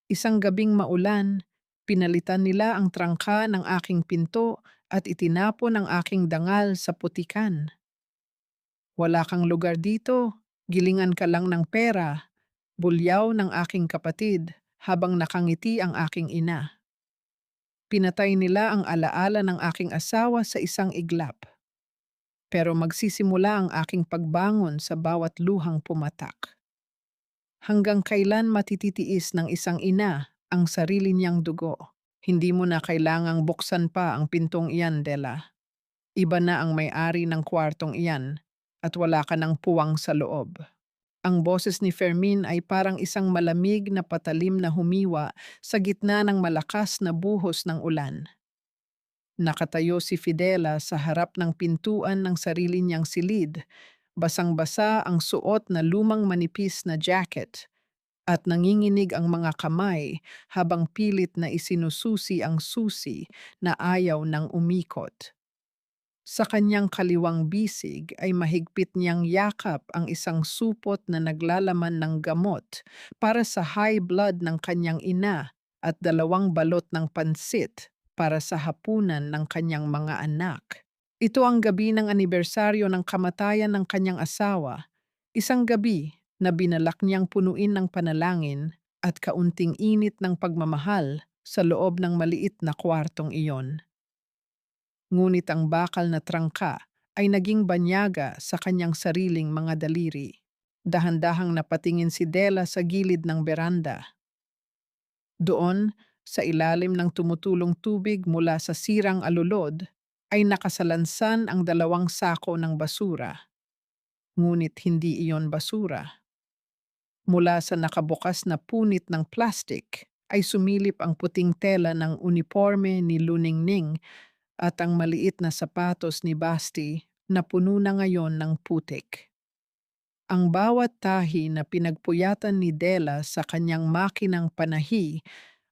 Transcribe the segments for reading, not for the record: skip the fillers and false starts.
Isang gabing maulan, pinalitan nila ang trangka ng aking pinto at itinapon ang aking dangal sa putikan. Wala kang lugar dito, gilingan ka lang ng pera, bulyaw ng aking kapatid habang nakangiti ang aking ina. Pinatay nila ang alaala ng aking asawa sa isang iglap. Pero magsisimula ang aking pagbangon sa bawat luhang pumatak. Hanggang kailan matititiis ng isang ina ang sarili niyang dugo? Hindi mo na kailangang buksan pa ang pintong iyan, Della. Iba na ang may-ari ng kwartong iyan at wala ka ng puwang sa loob. Ang boses ni Fermin ay parang isang malamig na patalim na humiwa sa gitna ng malakas na buhos ng ulan. Nakatayo si Fidela sa harap ng pintuan ng sarili niyang silid. Basang-basa ang suot na lumang manipis na jacket at nanginginig ang mga kamay habang pilit na isinususi ang susi na ayaw ng umikot. Sa kanyang kaliwang bisig ay mahigpit niyang yakap ang isang supot na naglalaman ng gamot para sa high blood ng kanyang ina at 2 balot ng pansit para sa hapunan ng kanyang mga anak. Ito ang gabi ng anibersaryo ng kamatayan ng kanyang asawa, isang gabi na binalak niyang punuin ng panalangin at kaunting init ng pagmamahal sa loob ng maliit na kwartong iyon. Ngunit ang bakal na trangka ay naging banyaga sa kanyang sariling mga daliri. Dahan-dahang napatingin si Della sa gilid ng beranda. Doon, sa ilalim ng tumutulong tubig mula sa sirang alulod, ay nakasalansan ang 2 sako ng basura. Ngunit hindi iyon basura. Mula sa nakabukas na punit ng plastik ay sumilip ang puting tela ng uniforme ni Luningning at ang maliit na sapatos ni Basti na puno na ngayon ng putik. Ang bawat tahi na pinagpuyatan ni Della sa kanyang makinang panahi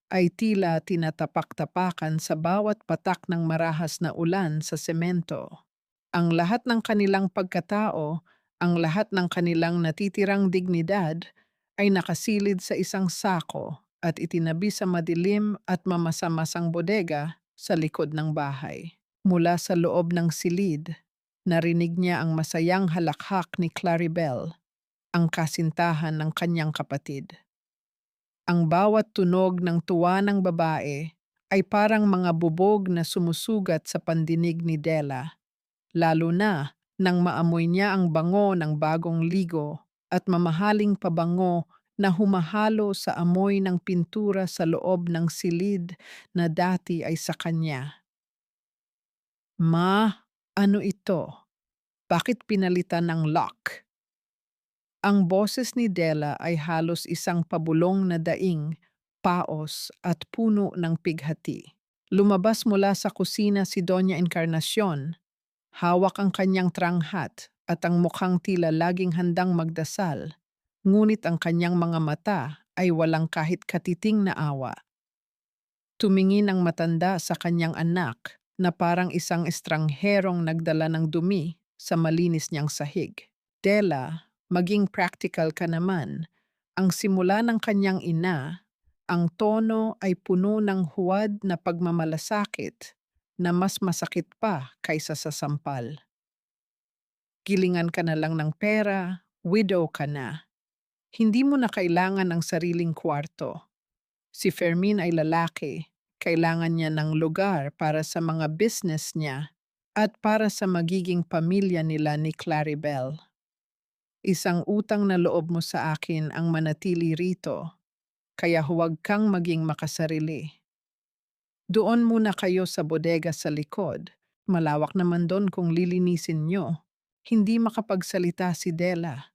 ay tila tinatapak-tapakan sa bawat patak ng marahas na ulan sa semento. Ang lahat ng kanilang pagkatao, ang lahat ng kanilang natitirang dignidad ay nakasilid sa isang sako at itinabi sa madilim at mamasa-masang bodega sa likod ng bahay. Mula sa loob ng silid, narinig niya ang masayang halakhak ni Claribel, ang kasintahan ng kanyang kapatid. Ang bawat tunog ng tuwa ng babae ay parang mga bubog na sumusugat sa pandinig ni Della, lalo na nang maamoy niya ang bango ng bagong ligo at mamahaling pabango na humahalo sa amoy ng pintura sa loob ng silid na dati ay sa kanya. Ma, ano ito? Bakit pinalitan ng lock? Ang boses ni Della ay halos isang pabulong na daing, paos at puno ng pighati. Lumabas mula sa kusina si Doña Encarnacion. Hawak ang kanyang tranghat at ang mukhang tila laging handang magdasal. Ngunit ang kanyang mga mata ay walang kahit katiting na awa. Tumingin ang matanda sa kanyang anak na parang isang estrangherong nagdala ng dumi sa malinis niyang sahig. Della, maging practical ka naman. Ang simula ng kanyang ina, ang tono ay puno ng huwad na pagmamalasakit na mas masakit pa kaysa sa sampal. Gilingan ka na lang ng pera, widow ka na. Hindi mo na kailangan ng sariling kwarto. Si Fermin ay lalaki. Kailangan niya ng lugar para sa mga business niya at para sa magiging pamilya nila ni Claribel. Isang utang na loob mo sa akin ang manatili rito, kaya huwag kang maging makasarili. Doon muna kayo sa bodega sa likod. Malawak naman doon kung lilinisin nyo. Hindi makapagsalita si Della.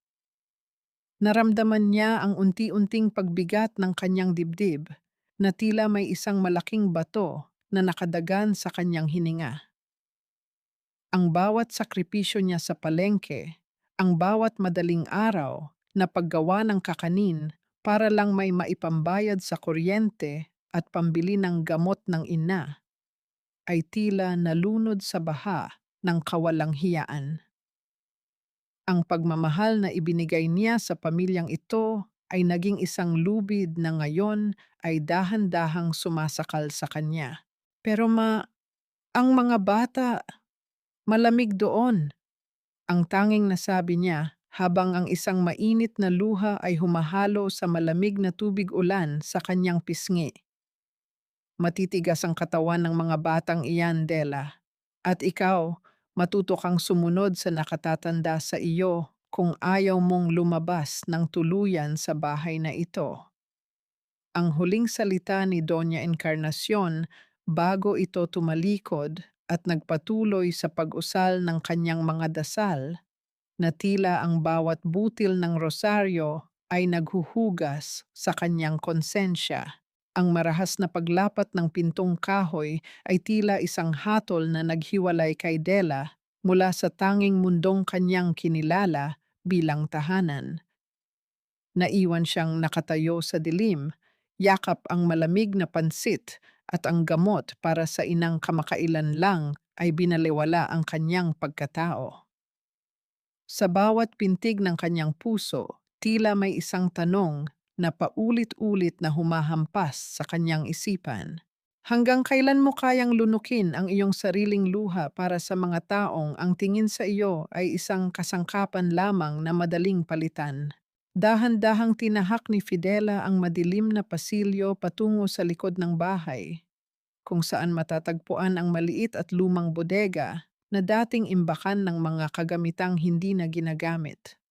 Naramdaman niya ang unti-unting pagbigat ng kanyang dibdib na tila may isang malaking bato na nakadagan sa kanyang hininga. Ang bawat sakripisyo niya sa palengke, ang bawat madaling araw na paggawa ng kakanin para lang may maipambayad sa kuryente at pambili ng gamot ng ina, ay tila nalunod sa baha ng kawalang hiyaan. Ang pagmamahal na ibinigay niya sa pamilyang ito ay naging isang lubid na ngayon ay dahan-dahang sumasakal sa kanya. Pero ang mga bata, malamig doon, ang tanging nasabi niya habang ang isang mainit na luha ay humahalo sa malamig na tubig ulan sa kanyang pisngi. Matitigas ang katawan ng mga batang iyan, Della. At ikaw, matuto kang sumunod sa nakatatanda sa iyo kung ayaw mong lumabas ng tuluyan sa bahay na ito. Ang huling salita ni Doña Encarnacion bago ito tumalikod at nagpatuloy sa pag-usal ng kanyang mga dasal na tila ang bawat butil ng rosaryo ay naghuhugas sa kanyang konsensya. Ang marahas na paglapat ng pintong kahoy ay tila isang hatol na naghiwalay kay Della mula sa tanging mundong kanyang kinilala bilang tahanan. Naiwan siyang nakatayo sa dilim, yakap ang malamig na pansit at ang gamot para sa inang kamakailan lang ay binaliwala ang kanyang pagkatao. Sa bawat pintig ng kanyang puso, tila may isang tanong na paulit-ulit na humahampas sa kanyang isipan. Hanggang kailan mo kayang lunukin ang iyong sariling luha para sa mga taong ang tingin sa iyo ay isang kasangkapan lamang na madaling palitan? Dahan-dahang tinahak ni Fidela ang madilim na pasilyo patungo sa likod ng bahay, kung saan matatagpuan ang maliit at lumang bodega na dating imbakan ng mga kagamitang hindi na ginagamit.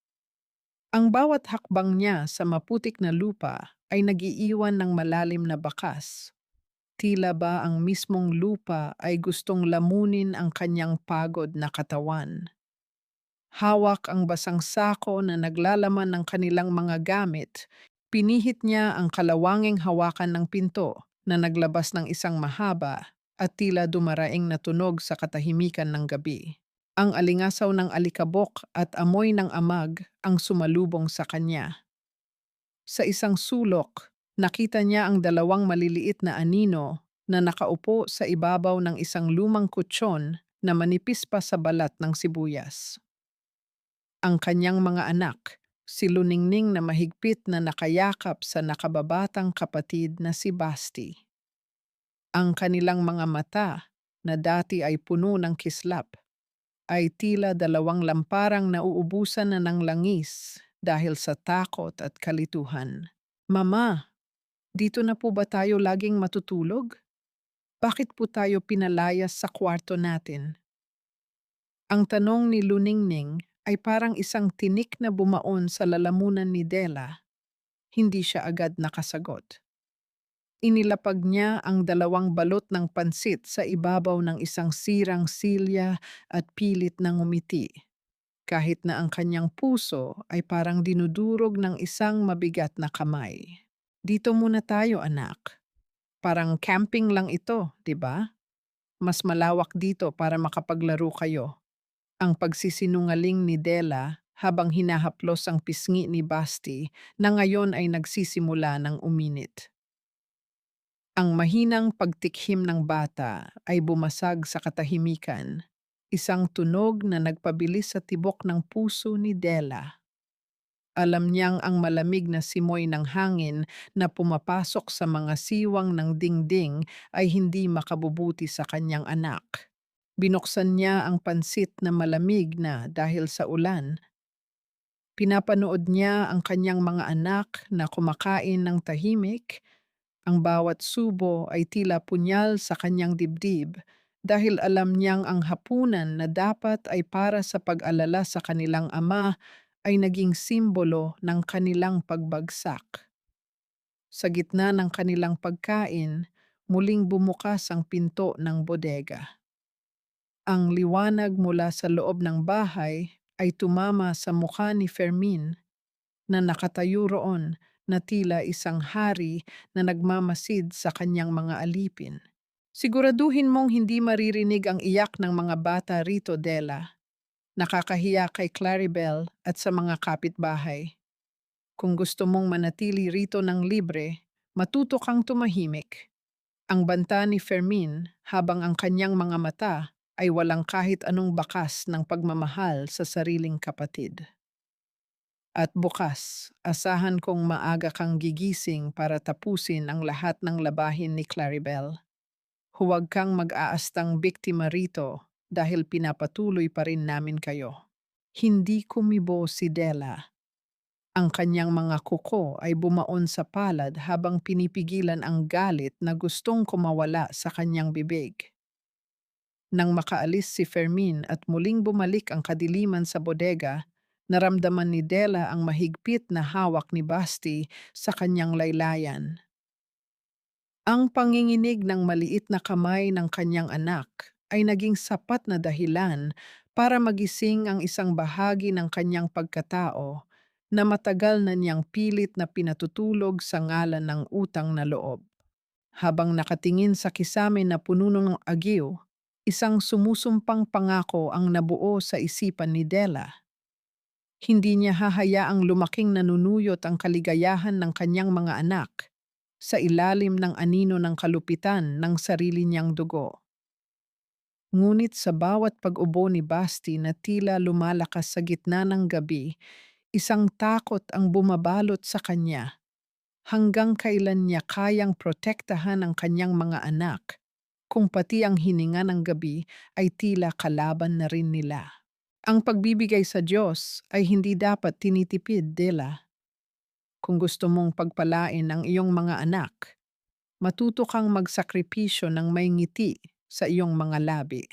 Ang bawat hakbang niya sa maputik na lupa ay nagiiwan ng malalim na bakas. Tila ba ang mismong lupa ay gustong lamunin ang kanyang pagod na katawan. Hawak ang basang sako na naglalaman ng kanilang mga gamit, pinihit niya ang kalawanging hawakan ng pinto na naglabas ng isang mahaba at tila dumaraing na tunog sa katahimikan ng gabi. Ang alingasaw ng alikabok at amoy ng amag ang sumalubong sa kanya. Sa isang sulok, nakita niya ang dalawang maliliit na anino na nakaupo sa ibabaw ng isang lumang kutsyon na manipis pa sa balat ng sibuyas. Ang kanyang mga anak, si Luningning na mahigpit na nakayakap sa nakababatang kapatid na si Basti. Ang kanilang mga mata, na dati ay puno ng kislap, ay tila dalawang lamparang nauubusan na ng langis dahil sa takot at kalituhan. Mama, dito na po ba tayo laging matutulog? Bakit po tayo pinalayas sa kwarto natin? Ang tanong ni Luningning ay parang isang tinik na bumaon sa lalamunan ni Della. Hindi siya agad nakasagot. Inilapag niya ang dalawang balot ng pansit sa ibabaw ng isang sirang silya at pilit na ngumiti. Kahit na ang kanyang puso ay parang dinudurog ng isang mabigat na kamay. Dito muna tayo, anak. Parang camping lang ito, di ba? Mas malawak dito para makapaglaro kayo. Ang pagsisinungaling ni Della habang hinahaplos ang pisngi ni Basti na ngayon ay nagsisimula ng uminit. Ang mahinang pagtikhim ng bata ay bumasag sa katahimikan, isang tunog na nagpabilis sa tibok ng puso ni Della. Alam niyang ang malamig na simoy ng hangin na pumapasok sa mga siwang ng dingding ay hindi makabubuti sa kanyang anak. Binuksan niya ang pansit na malamig na dahil sa ulan. Pinapanood niya ang kanyang mga anak na kumakain ng tahimik. Ang bawat subo ay tila punyal sa kanyang dibdib dahil alam niyang ang hapunan na dapat ay para sa pag-alala sa kanilang ama ay naging simbolo ng kanilang pagbagsak. Sa gitna ng kanilang pagkain, muling bumukas ang pinto ng bodega. Ang liwanag mula sa loob ng bahay ay tumama sa mukha ni Fermin na nakatayo roon na tila isang hari na nagmamasid sa kanyang mga alipin. Siguraduhin mong hindi maririnig ang iyak ng mga bata rito, Della. Nakakahiya kay Claribel at sa mga kapitbahay. Kung gusto mong manatili rito ng libre, matuto kang tumahimik. Ang banta ni Fermin habang ang kanyang mga mata ay walang kahit anong bakas ng pagmamahal sa sariling kapatid. At bukas, asahan kong maaga kang gigising para tapusin ang lahat ng labahin ni Claribel. Huwag kang mag-aastang biktima rito dahil pinapatuloy pa rin namin kayo. Hindi kumibo si Della. Ang kanyang mga kuko ay bumaon sa palad habang pinipigilan ang galit na gustong kumawala sa kanyang bibig. Nang makaalis si Fermin at muling bumalik ang kadiliman sa bodega, naramdaman ni Della ang mahigpit na hawak ni Basti sa kanyang laylayan. Ang panginginig ng maliit na kamay ng kanyang anak ay naging sapat na dahilan para magising ang isang bahagi ng kanyang pagkatao na matagal na niyang pilit na pinatutulog sa ngalan ng utang na loob. Habang nakatingin sa kisame na puno ng agiw, isang sumusumpang pangako ang nabuo sa isipan ni Della. Hindi niya hahayaang lumaking nanunuyot ang kaligayahan ng kanyang mga anak sa ilalim ng anino ng kalupitan ng sarili niyang dugo. Ngunit sa bawat pag-ubo ni Basti na tila lumalakas sa gitna ng gabi, isang takot ang bumabalot sa kanya. Hanggang kailan niya kayang protektahan ang kanyang mga anak kung pati ang hininga ng gabi ay tila kalaban na rin nila. Ang pagbibigay sa Diyos ay hindi dapat tinitipid, Dela. Kung gusto mong pagpalain ang iyong mga anak, matuto kang magsakripisyo ng may ngiti sa iyong mga labi.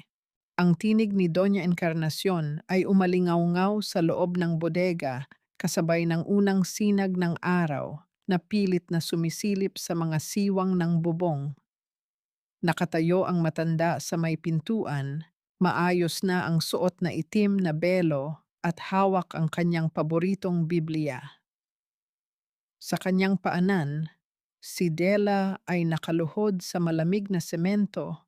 Ang tinig ni Doña Encarnacion ay umalingaw-ngaw sa loob ng bodega kasabay ng unang sinag ng araw na pilit na sumisilip sa mga siwang ng bubong. Nakatayo ang matanda sa may pintuan, maayos na ang suot na itim na belo at hawak ang kanyang paboritong Biblia. Sa kanyang paanan, si Della ay nakaluhod sa malamig na semento,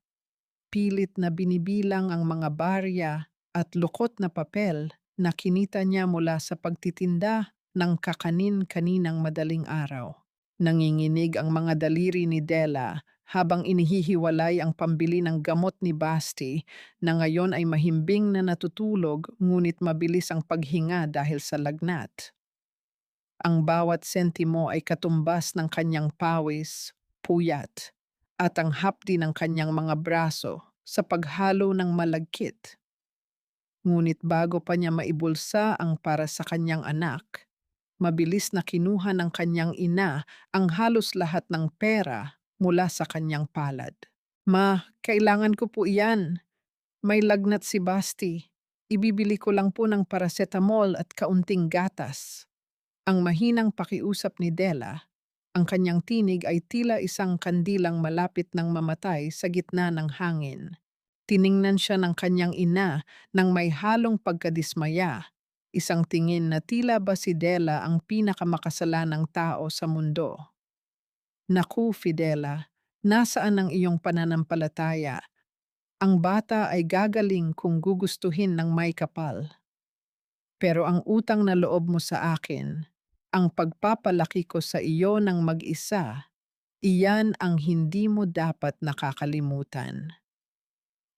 pilit na binibilang ang mga barya at lukot na papel na kinita niya mula sa pagtitinda ng kakanin-kaninang madaling araw. Nanginginig ang mga daliri ni Della habang inihihiwalay ang pambili ng gamot ni Basti na ngayon ay mahimbing na natutulog ngunit mabilis ang paghinga dahil sa lagnat. Ang bawat sentimo ay katumbas ng kanyang pawis, puyat, at ang hapdi ng kanyang mga braso sa paghalo ng malagkit. Ngunit bago pa niya maibulsa ang para sa kanyang anak, mabilis na kinuha ng kanyang ina ang halos lahat ng pera mula sa kanyang palad. Ma, kailangan ko po iyan. May lagnat si Basti. Ibibili ko lang po ng paracetamol at kaunting gatas. Ang mahinang pakiusap ni Della, ang kanyang tinig ay tila isang kandilang malapit ng mamatay sa gitna ng hangin. Tiningnan siya ng kanyang ina nang may halong pagkadismaya, isang tingin na tila ba si Della ang pinakamakasalanang tao sa mundo. Naku, Fidela, nasaan ang iyong pananampalataya? Ang bata ay gagaling kung gugustuhin ng may kapal. Pero ang utang na loob mo sa akin, ang pagpapalaki ko sa iyo ng mag-isa, iyan ang hindi mo dapat nakakalimutan.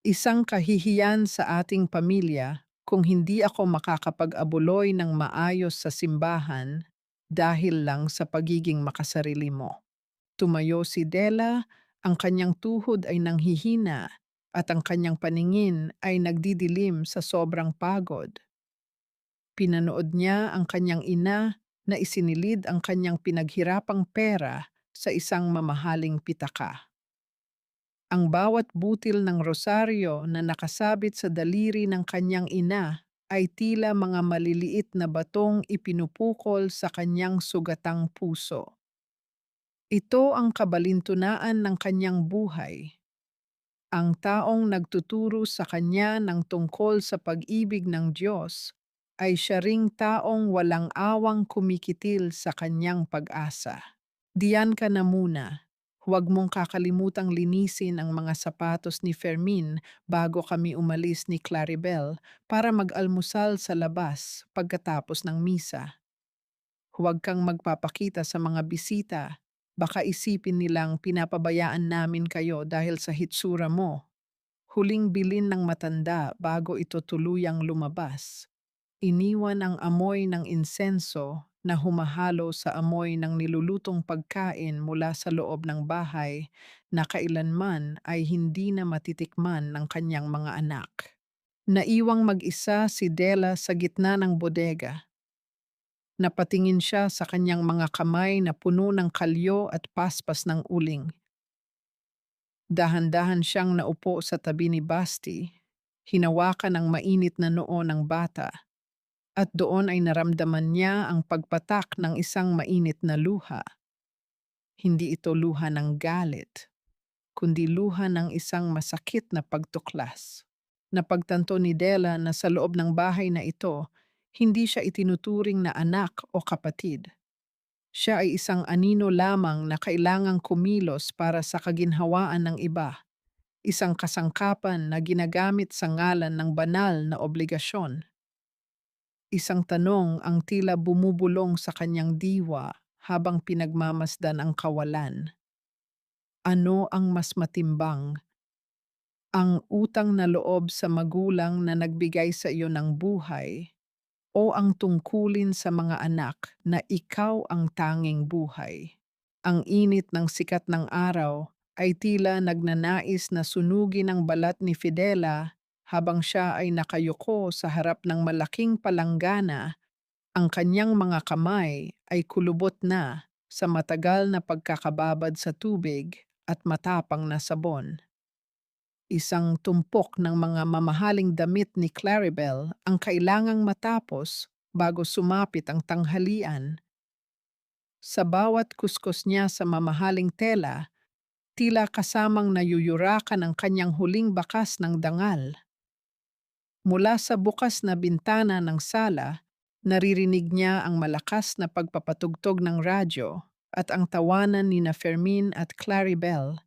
Isang kahihiyan sa ating pamilya kung hindi ako makakapag-abuloy ng maayos sa simbahan dahil lang sa pagiging makasarili mo. Tumayo si Della, ang kanyang tuhod ay nanghihina at ang kanyang paningin ay nagdidilim sa sobrang pagod. Pinanood niya ang kanyang ina na isinilid ang kanyang pinaghirapang pera sa isang mamahaling pitaka. Ang bawat butil ng rosaryo na nakasabit sa daliri ng kanyang ina ay tila mga maliliit na batong ipinupukol sa kanyang sugatang puso. Ito ang kabalintunaan ng kanyang buhay. Ang taong nagtuturo sa kanya ng tungkol sa pag-ibig ng Diyos ay siya ring taong walang awang kumikitil sa kanyang pag-asa. Diyan ka na muna. Huwag mong kakalimutang linisin ang mga sapatos ni Fermin bago kami umalis ni Claribel para mag-almusal sa labas pagkatapos ng misa. Huwag kang magpapakita sa mga bisita. Baka isipin nilang pinapabayaan namin kayo dahil sa hitsura mo. Huling bilin ng matanda bago ito tuluyang lumabas. Iniwan ang amoy ng insenso na humahalo sa amoy ng nilulutong pagkain mula sa loob ng bahay na kailanman ay hindi na matitikman ng kanyang mga anak. Naiwang mag-isa si Della sa gitna ng bodega. Napatingin siya sa kanyang mga kamay na puno ng kalyo at paspas ng uling. Dahan-dahan siyang naupo sa tabi ni Basti, hinawakan ang mainit na noo ng bata, at doon ay naramdaman niya ang pagpatak ng isang mainit na luha. Hindi ito luha ng galit, kundi luha ng isang masakit na pagtuklas. Napagtanto ni Della na sa loob ng bahay na ito, hindi siya itinuturing na anak o kapatid. Siya ay isang anino lamang na kailangang kumilos para sa kaginhawaan ng iba, isang kasangkapan na ginagamit sa ngalan ng banal na obligasyon. Isang tanong ang tila bumubulong sa kanyang diwa habang pinagmamasdan ang kawalan. Ano ang mas matimbang? Ang utang na loob sa magulang na nagbigay sa iyo ng buhay o ang tungkulin sa mga anak na ikaw ang tanging buhay? Ang init ng sikat ng araw ay tila nagnanais na sunugin ang balat ni Fidela habang siya ay nakayuko sa harap ng malaking palanggana. Ang kanyang mga kamay ay kulubot na sa matagal na pagkakababad sa tubig at matapang na sabon. Isang tumpok ng mga mamahaling damit ni Claribel ang kailangang matapos bago sumapit ang tanghalian. Sa bawat kuskos niya sa mamahaling tela, tila kasamang nayuyurakan ang kanyang huling bakas ng dangal. Mula sa bukas na bintana ng sala, naririnig niya ang malakas na pagpapatugtog ng radyo at ang tawanan ni na Fermin at Claribel,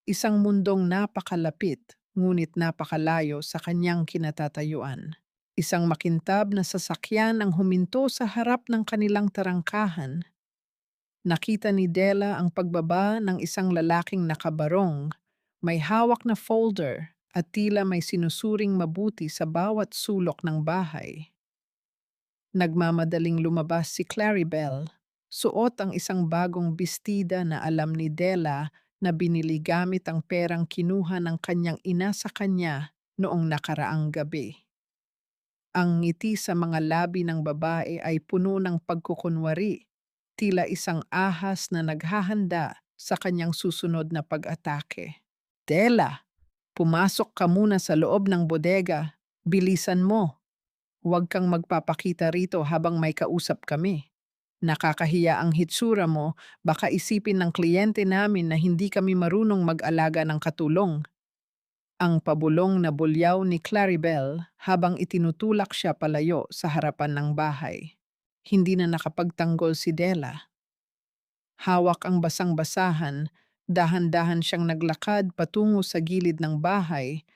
isang mundong napakalapit ngunit napakalayo sa kanyang kinatatayuan. Isang makintab na sasakyan ang huminto sa harap ng kanilang tarangkahan. Nakita ni Della ang pagbaba ng isang lalaking nakabarong, may hawak na folder at tila may sinusuring mabuti sa bawat sulok ng bahay. Nagmamadaling lumabas si Claribel, suot ang isang bagong bestida na alam ni Della na binili gamit ang perang kinuha ng kanyang ina sa kanya noong nakaraang gabi. Ang ngiti sa mga labi ng babae ay puno ng pagkukunwari, tila isang ahas na naghahanda sa kanyang susunod na pag-atake. Della, pumasok ka muna sa loob ng bodega. Bilisan mo. Huwag kang magpapakita rito habang may kausap kami. Nakakahiya ang hitsura mo, baka isipin ng kliyente namin na hindi kami marunong mag-alaga ng katulong. Ang pabulong na bulyaw ni Claribel habang itinutulak siya palayo sa harapan ng bahay. Hindi na nakapagtanggol si Della. Hawak ang basang-basahan, dahan-dahan siyang naglakad patungo sa gilid ng bahay,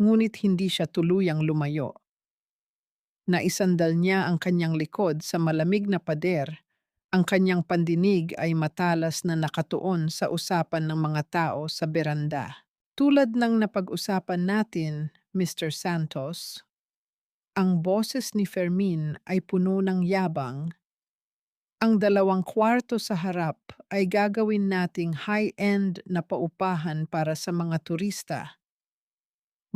ngunit hindi siya tuluyang lumayo. Naisandal niya ang kanyang likod sa malamig na pader. Ang kanyang pandinig ay matalas na nakatuon sa usapan ng mga tao sa beranda. Tulad ng napag-usapan natin, Mr. Santos, ang boses ni Fermin ay puno ng yabang. Ang 2 kwarto sa harap ay gagawin nating high-end na paupahan para sa mga turista.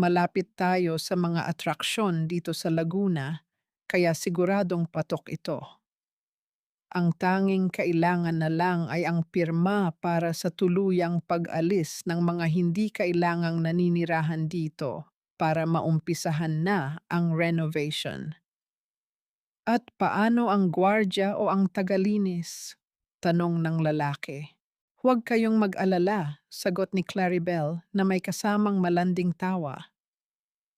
Malapit tayo sa mga atraksyon dito sa Laguna, kaya siguradong patok ito. Ang tanging kailangan na lang ay ang pirma para sa tuluyang pag-alis ng mga hindi kailangang naninirahan dito para maumpisahan na ang renovation. At paano ang gwardya o ang tagalinis? Tanong ng lalaki. Huwag kayong mag-alala, sagot ni Claribel na may kasamang malanding tawa.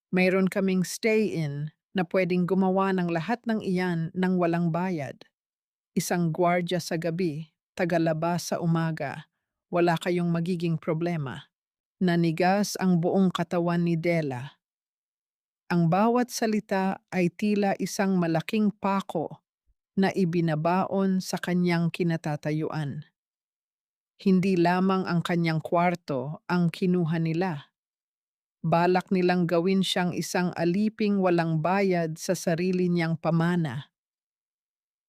Mayroon kaming stay-in na pwedeng gumawa ng lahat ng iyan ng walang bayad. Isang gwardya sa gabi, tagalabas sa umaga. Wala kayong magiging problema. Nanigas ang buong katawan ni Della. Ang bawat salita ay tila isang malaking pako na ibinabaon sa kanyang kinatatayuan. Hindi lamang ang kanyang kwarto ang kinuha nila. Balak nilang gawin siyang isang aliping walang bayad sa sarili niyang pamana.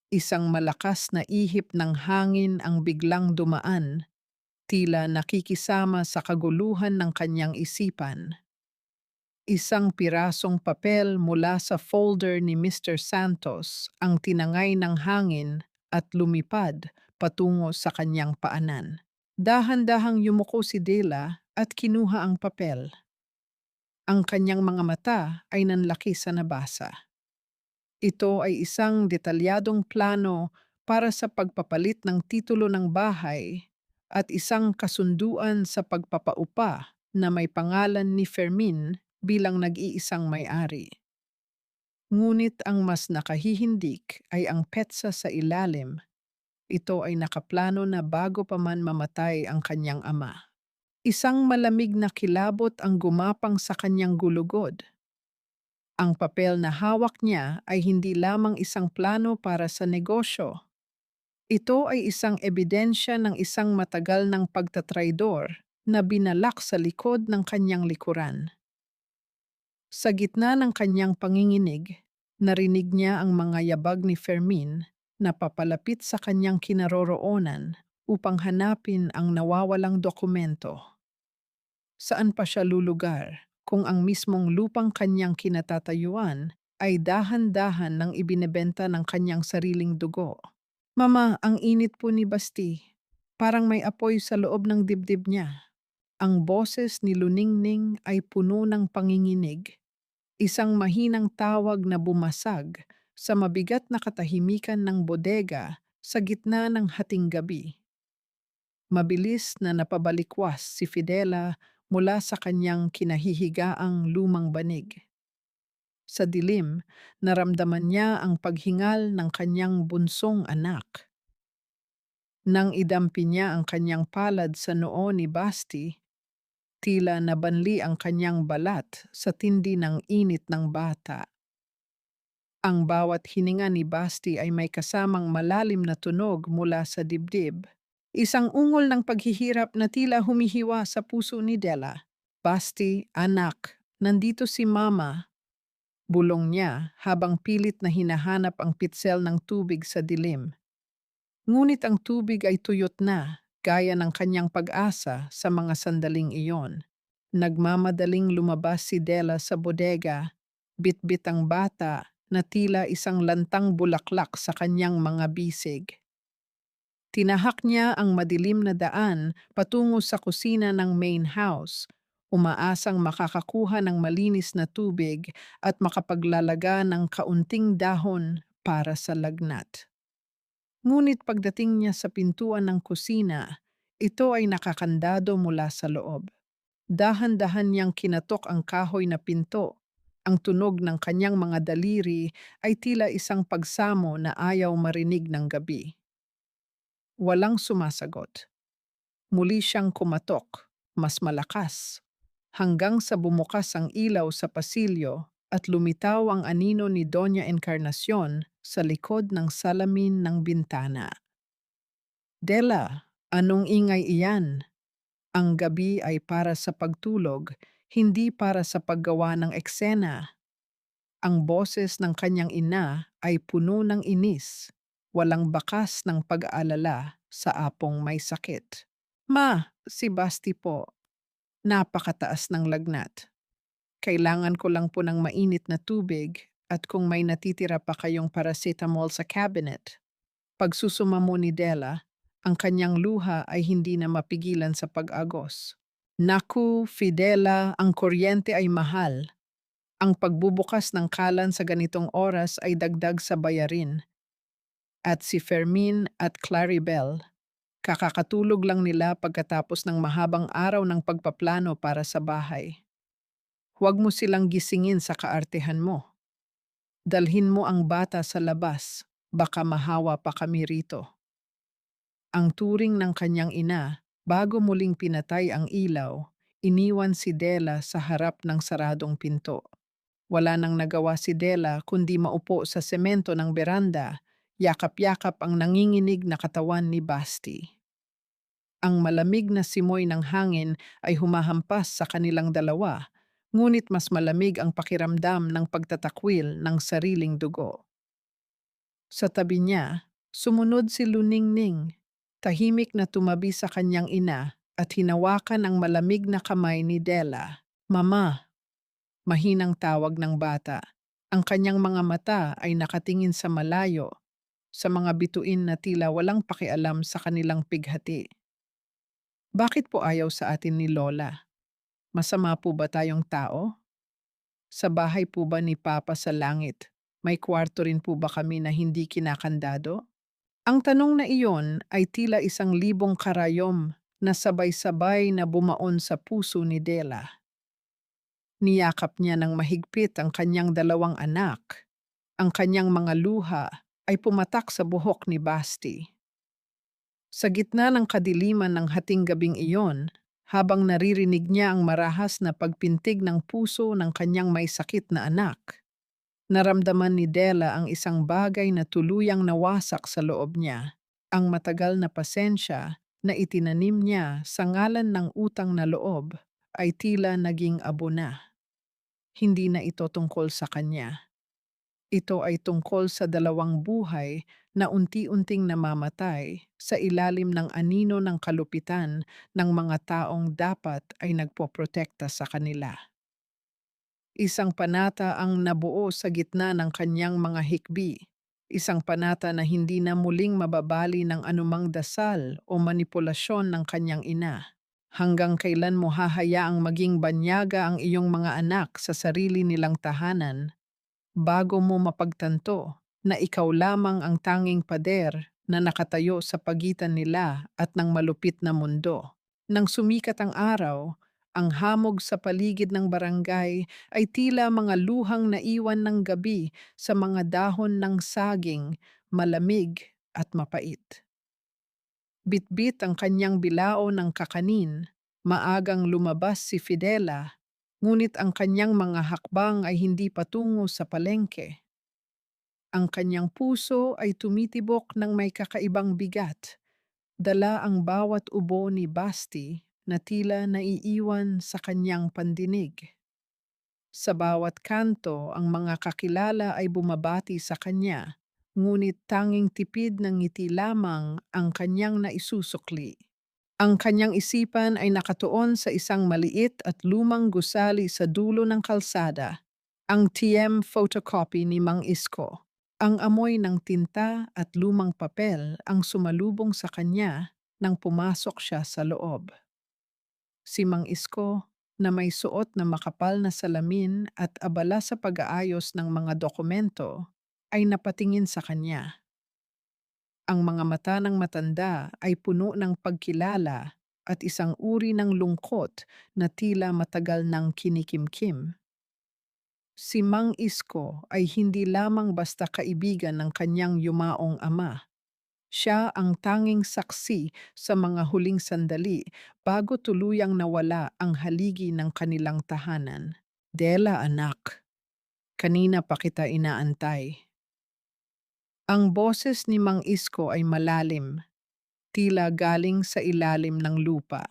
Isang malakas na ihip ng hangin ang biglang dumaan, tila nakikisama sa kaguluhan ng kanyang isipan. Isang pirasong papel mula sa folder ni Mr. Santos ang tinangay ng hangin at lumipad patungo sa kanyang paanan. Dahan-dahang yumuko si Dela at kinuha ang papel. Ang kanyang mga mata ay nanlaki sa nabasa. Ito ay isang detalyadong plano para sa pagpapalit ng titulo ng bahay at isang kasunduan sa pagpapaupa na may pangalan ni Fermin bilang nag-iisang may-ari. Ngunit ang mas nakahihindik ay ang petsa sa ilalim. Ito ay nakaplano na bago pa man mamatay ang kanyang ama. Isang malamig na kilabot ang gumapang sa kanyang gulugod. Ang papel na hawak niya ay hindi lamang isang plano para sa negosyo. Ito ay isang ebidensya ng isang matagal ng pagtatraidor na binalak sa likod ng kanyang likuran. Sa gitna ng kanyang panginginig, narinig niya ang mga yabag ni Fermin na papalapit sa kanyang kinaroroonan upang hanapin ang nawawalang dokumento. Saan pa siya lulugar kung ang mismong lupang kanyang kinatatayuan ay dahan-dahan nang ibinebenta ng kanyang sariling dugo? Mama, ang init po ni Basti. Parang may apoy sa loob ng dibdib niya. Ang boses ni Luningning ay puno ng panginginig. Isang mahinang tawag na bumasag sa mabigat na katahimikan ng bodega sa gitna ng hating gabi. Mabilis na napabalikwas si Fidela mula sa kanyang kinahihigaang lumang banig. Sa dilim, naramdaman niya ang paghingal ng kanyang bunsong anak. Nang idampi niya ang kanyang palad sa noo ni Basti, tila nabanli ang kanyang balat sa tindi ng init ng bata. Ang bawat hininga ni Basti ay may kasamang malalim na tunog mula sa dibdib. Isang ungol ng paghihirap na tila humihiwa sa puso ni Della. Basti, anak, nandito si Mama. Bulong niya habang pilit na hinahanap ang pitsel ng tubig sa dilim. Ngunit ang tubig ay tuyot na, gaya ng kanyang pag-asa sa mga sandaling iyon. Nagmamadaling lumabas si Della sa bodega, bitbit ang bata na tila isang lantang bulaklak sa kanyang mga bisig. Tinahak niya ang madilim na daan patungo sa kusina ng main house, umaasang makakakuha ng malinis na tubig at makapaglalaga ng kaunting dahon para sa lagnat. Ngunit pagdating niya sa pintuan ng kusina, ito ay nakakandado mula sa loob. Dahan-dahan niyang kinatok ang kahoy na pinto. Ang tunog ng kanyang mga daliri ay tila isang pagsamo na ayaw marinig ng gabi. Walang sumasagot. Muli siyang kumatok, mas malakas, hanggang sa bumukas ang ilaw sa pasilyo at lumitaw ang anino ni Doña Encarnacion sa likod ng salamin ng bintana. Dela, anong ingay iyan? Ang gabi ay para sa pagtulog, hindi para sa paggawa ng eksena. Ang boses ng kanyang ina ay puno ng inis, walang bakas ng pag-aalala sa apong may sakit. Ma, si Basti po, napakataas ng lagnat. Kailangan ko lang po ng mainit na tubig at kung may natitira pa kayong paracetamol sa cabinet. Pagsusuma mo ni Della, ang kanyang luha ay hindi na mapigilan sa pag-agos. Naku, Fidela, ang kuryente ay mahal. Ang pagbubukas ng kalan sa ganitong oras ay dagdag sa bayarin. At si Fermin at Claribel, kakakatulog lang nila pagkatapos ng mahabang araw ng pagpaplano para sa bahay. Huwag mo silang gisingin sa kaartehan mo. Dalhin mo ang bata sa labas, baka mahawa pa kami rito. Ang turing ng kanyang ina, bago muling pinatay ang ilaw, iniwan si Della sa harap ng saradong pinto. Wala nang nagawa si Della kundi maupo sa semento ng beranda, yakap-yakap ang nanginginig na katawan ni Basti. Ang malamig na simoy ng hangin ay humahampas sa kanilang dalawa, ngunit mas malamig ang pakiramdam ng pagtatakwil ng sariling dugo. Sa tabi niya, sumunod si Luningning, tahimik na tumabi sa kanyang ina at hinawakan ang malamig na kamay ni Della. Mama, mahinang tawag ng bata. Ang kanyang mga mata ay nakatingin sa malayo, sa mga bituin na tila walang pakialam sa kanilang pighati. Bakit po ayaw sa atin ni Lola? Masama po ba tayong tao? Sa bahay po ba ni Papa sa langit? May kwarto rin po ba kami na hindi kinakandado? Ang tanong na iyon ay tila isang libong karayom na sabay-sabay na bumaon sa puso ni Della. Niyakap niya ng mahigpit ang kanyang dalawang anak. Ang kanyang mga luha ay pumatak sa buhok ni Basti. Sa gitna ng kadiliman ng hating gabing iyon, habang naririnig niya ang marahas na pagpintig ng puso ng kanyang may sakit na anak, naramdaman ni Della ang isang bagay na tuluyang nawasak sa loob niya. Ang matagal na pasensya na itinanim niya sa ngalan ng utang na loob ay tila naging abo na. Hindi na ito tungkol sa kanya. Ito ay tungkol sa dalawang buhay na unti-unting namamatay sa ilalim ng anino ng kalupitan ng mga taong dapat ay nagpoprotekta sa kanila. Isang panata ang nabuo sa gitna ng kanyang mga hikbi. Isang panata na hindi na muling mababali ng anumang dasal o manipulasyon ng kanyang ina. Hanggang kailan mo hahayaang maging banyaga ang iyong mga anak sa sarili nilang tahanan bago mo mapagtanto na ikaw lamang ang tanging pader na nakatayo sa pagitan nila at ng malupit na mundo. Nang sumikat ang araw, ang hamog sa paligid ng barangay ay tila mga luhang naiwan ng gabi sa mga dahon ng saging, malamig at mapait. Bitbit ang kanyang bilao ng kakanin, maagang lumabas si Fidela, ngunit ang kanyang mga hakbang ay hindi patungo sa palengke. Ang kanyang puso ay tumitibok ng may kakaibang bigat. Dala ang bawat ubo ni Basti na tila naiiwan sa kanyang pandinig. Sa bawat kanto, ang mga kakilala ay bumabati sa kanya, ngunit tanging tipid ng ngiti lamang ang kanyang naisusukli. Ang kanyang isipan ay nakatuon sa isang maliit at lumang gusali sa dulo ng kalsada, ang TM photocopy ni Mang Isko. Ang amoy ng tinta at lumang papel ang sumalubong sa kanya nang pumasok siya sa loob. Si Mang Isko, na may suot na makapal na salamin at abala sa pag-aayos ng mga dokumento, ay napatingin sa kanya. Ang mga mata ng matanda ay puno ng pagkilala at isang uri ng lungkot na tila matagal nang kinikimkim. Si Mang Isko ay hindi lamang basta kaibigan ng kanyang yumaong ama. Siya ang tanging saksi sa mga huling sandali bago tuluyang nawala ang haligi ng kanilang tahanan. Dela anak, kanina pa kita inaantay. Ang boses ni Mang Isko ay malalim, tila galing sa ilalim ng lupa.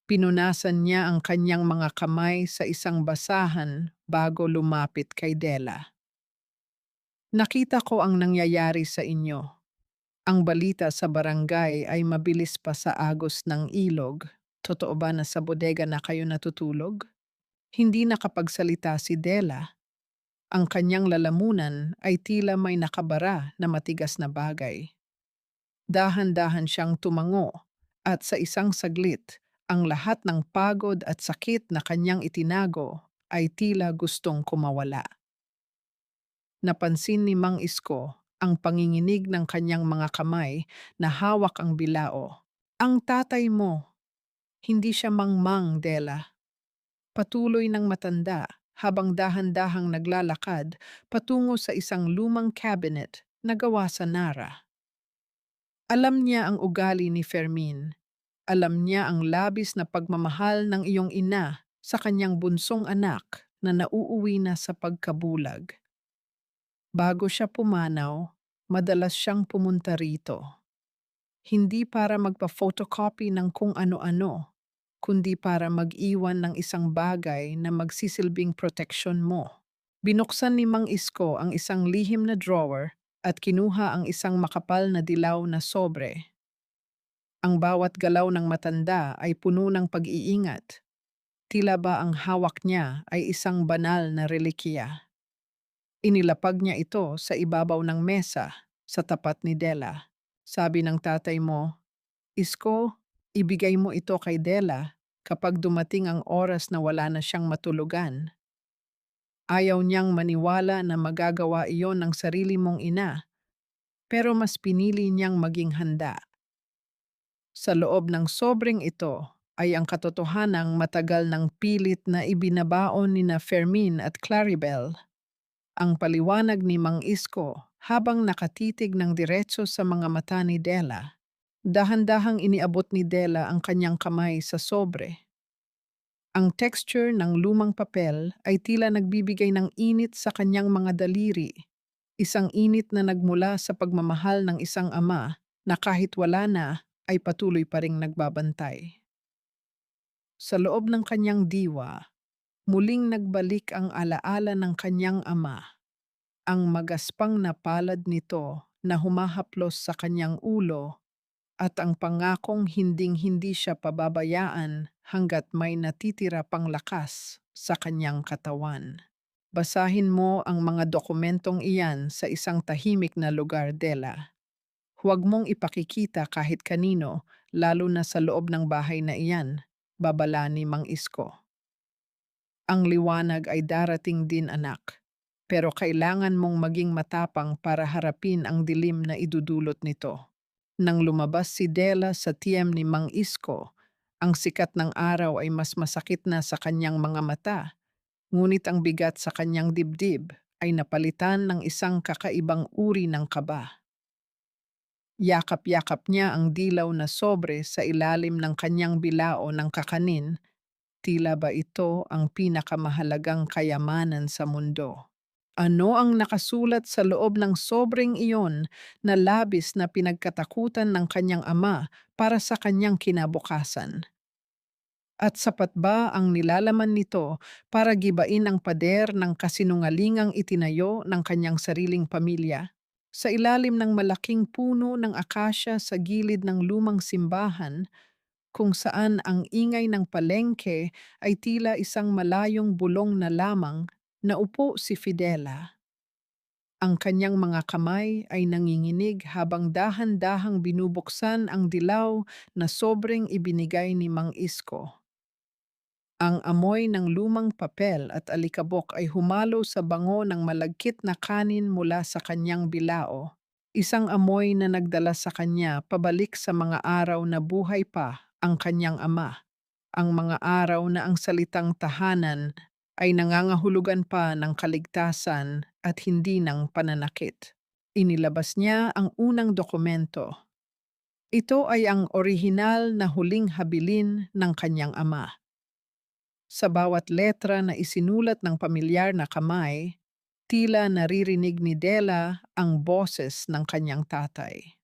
Pinunasan niya ang kanyang mga kamay sa isang basahan bago lumapit kay Dela. Nakita ko ang nangyayari sa inyo. Ang balita sa barangay ay mabilis pa sa agos ng ilog. Totoo ba na sa bodega na kayo natutulog? Hindi nakapagsalita si Dela. Ang kanyang lalamunan ay tila may nakabara na matigas na bagay. Dahan-dahan siyang tumango at sa isang saglit, ang lahat ng pagod at sakit na kanyang itinago ay tila gustong kumawala. Napansin ni Mang Isko ang panginginig ng kanyang mga kamay na hawak ang bilao. Ang tatay mo, hindi siya mangmang, Dela. Patuloy ng matanda habang dahan-dahang naglalakad patungo sa isang lumang cabinet na gawa sa Nara. Alam niya ang ugali ni Fermin. Alam niya ang labis na pagmamahal ng iyong ina sa kanyang bunsong anak na nauuwi na sa pagkabulag. Bago siya pumanaw, madalas siyang pumunta rito. Hindi para magpa-photocopy ng kung ano-ano, kundi para mag-iwan ng isang bagay na magsisilbing proteksyon mo. Binuksan ni Mang Isko ang isang lihim na drawer at kinuha ang isang makapal na dilaw na sobre. Ang bawat galaw ng matanda ay puno ng pag-iingat. Tila ba ang hawak niya ay isang banal na relikya. Inilapag niya ito sa ibabaw ng mesa sa tapat ni Della. Sabi ng tatay mo, "Isko, ibigay mo ito kay Della kapag dumating ang oras na wala na siyang matulugan." Ayaw niyang maniwala na magagawa iyon ng sarili mong ina, pero mas pinili niyang maging handa. Sa loob ng sobreng ito ay ang katotohanang matagal ng pilit na ibinabaon ni na Fermin at Claribel. Ang paliwanag ni Mang Isko habang nakatitig ng diretso sa mga mata ni Della. Dahan-dahang iniabot ni Della ang kanyang kamay sa sobre. Ang texture ng lumang papel ay tila nagbibigay ng init sa kanyang mga daliri. Isang init na nagmula sa pagmamahal ng isang ama na kahit wala na ay patuloy pa ring nagbabantay. Sa loob ng kanyang diwa, muling nagbalik ang alaala ng kanyang ama, ang magaspang na palad nito na humahaplos sa kanyang ulo at ang pangakong hinding-hindi siya pababayaan hanggat may natitira pang lakas sa kanyang katawan. Basahin mo ang mga dokumentong iyan sa isang tahimik na lugar, Dela. Huwag mong ipakikita kahit kanino, lalo na sa loob ng bahay na iyan, babala ni Mang Isko. Ang liwanag ay darating din, anak. Pero kailangan mong maging matapang para harapin ang dilim na idudulot nito. Nang lumabas si Della sa tiyem ni Mang Isko, ang sikat ng araw ay mas masakit na sa kanyang mga mata, ngunit ang bigat sa kanyang dibdib ay napalitan ng isang kakaibang uri ng kaba. Yakap-yakap niya ang dilaw na sobre sa ilalim ng kanyang bilao ng kakanin. Tila ba ito ang pinakamahalagang kayamanan sa mundo? Ano ang nakasulat sa loob ng sobreng iyon na labis na pinagkatakutan ng kanyang ama para sa kanyang kinabukasan? At sapat ba ang nilalaman nito para gibain ang pader ng kasinungalingang itinayo ng kanyang sariling pamilya? Sa ilalim ng malaking puno ng akasya sa gilid ng lumang simbahan, kung saan ang ingay ng palengke ay tila isang malayong bulong na lamang, naupo si Fidela. Ang kanyang mga kamay ay nanginginig habang dahan-dahang binubuksan ang dilaw na sobreng ibinigay ni Mang Isko. Ang amoy ng lumang papel at alikabok ay humalo sa bango ng malagkit na kanin mula sa kanyang bilao. Isang amoy na nagdala sa kanya pabalik sa mga araw na buhay pa ang kanyang ama. Ang mga araw na ang salitang tahanan ay nangangahulugan pa ng kaligtasan at hindi ng pananakit. Inilabas niya ang unang dokumento. Ito ay ang orihinal na huling habilin ng kanyang ama. Sa bawat letra na isinulat ng pamilyar na kamay, tila naririnig ni Della ang boses ng kanyang tatay.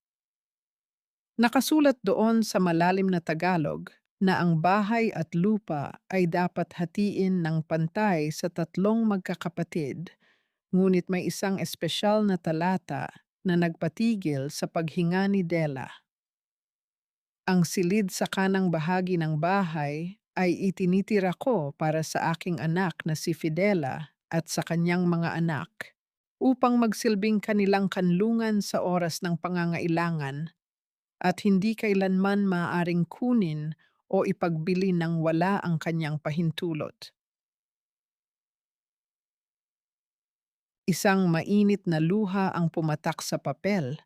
Nakasulat doon sa malalim na Tagalog na ang bahay at lupa ay dapat hatiin ng pantay sa tatlong magkakapatid, ngunit may isang espesyal na talata na nagpatigil sa paghinga ni Della. Ang silid sa kanang bahagi ng bahay ay itinitira ko para sa aking anak na si Fidela at sa kanyang mga anak, upang magsilbing kanilang kanlungan sa oras ng pangangailangan at hindi kailanman maaaring kunin o ipagbili ng wala ang kanyang pahintulot. Isang mainit na luha ang pumatak sa papel,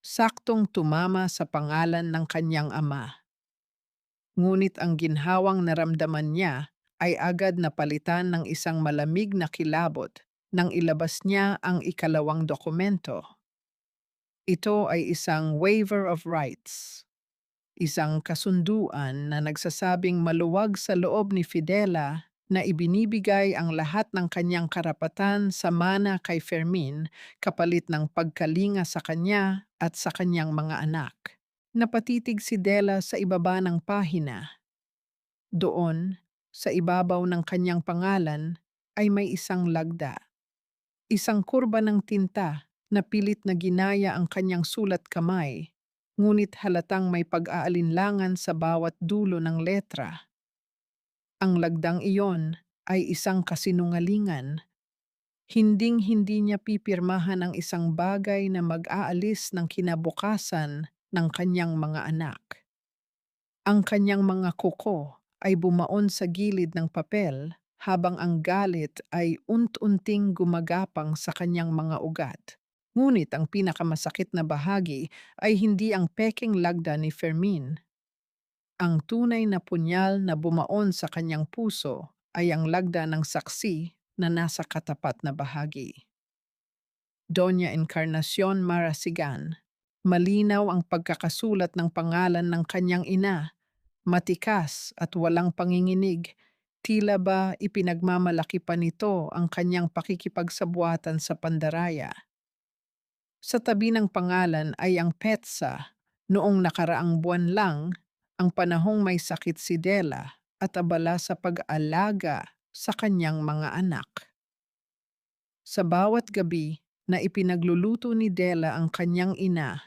saktong tumama sa pangalan ng kanyang ama. Ngunit ang ginhawang naramdaman niya ay agad napalitan ng isang malamig na kilabot nang ilabas niya ang ikalawang dokumento. Ito ay isang waiver of rights, isang kasunduan na nagsasabing maluwag sa loob ni Fidela na ibinibigay ang lahat ng kanyang karapatan sa mana kay Fermin kapalit ng pagkalinga sa kanya at sa kanyang mga anak. Napatitig si Della sa ibaba ng pahina. Doon, sa ibabaw ng kanyang pangalan, ay may isang lagda. Isang kurba ng tinta na pilit na ginaya ang kanyang sulat kamay, ngunit halatang may pag-aalinlangan sa bawat dulo ng letra. Ang lagdang iyon ay isang kasinungalingan. Hinding-hindi niya pipirmahan ang isang bagay na mag-aalis ng kinabukasan ng kanyang mga anak. Ang kanyang mga kuko ay bumaon sa gilid ng papel habang ang galit ay unt-unting gumagapang sa kanyang mga ugat. Ngunit ang pinakamasakit na bahagi ay hindi ang peking lagda ni Fermin. Ang tunay na punyal na bumaon sa kanyang puso ay ang lagda ng saksi na nasa katapat na bahagi. Doña Encarnacion Marasigan. Malinaw ang pagkakasulat ng pangalan ng kanyang ina, matikas at walang panginginig, tila ba ipinagmamalaki pa nito ang kanyang pakikipagsabuatan sa pandaraya. Sa tabi ng pangalan ay ang petsa, noong nakaraang buwan lang, ang panahong may sakit si Della at abala sa pag-alaga sa kanyang mga anak. Sa bawat gabi na ipinagluluto ni Della ang kanyang ina,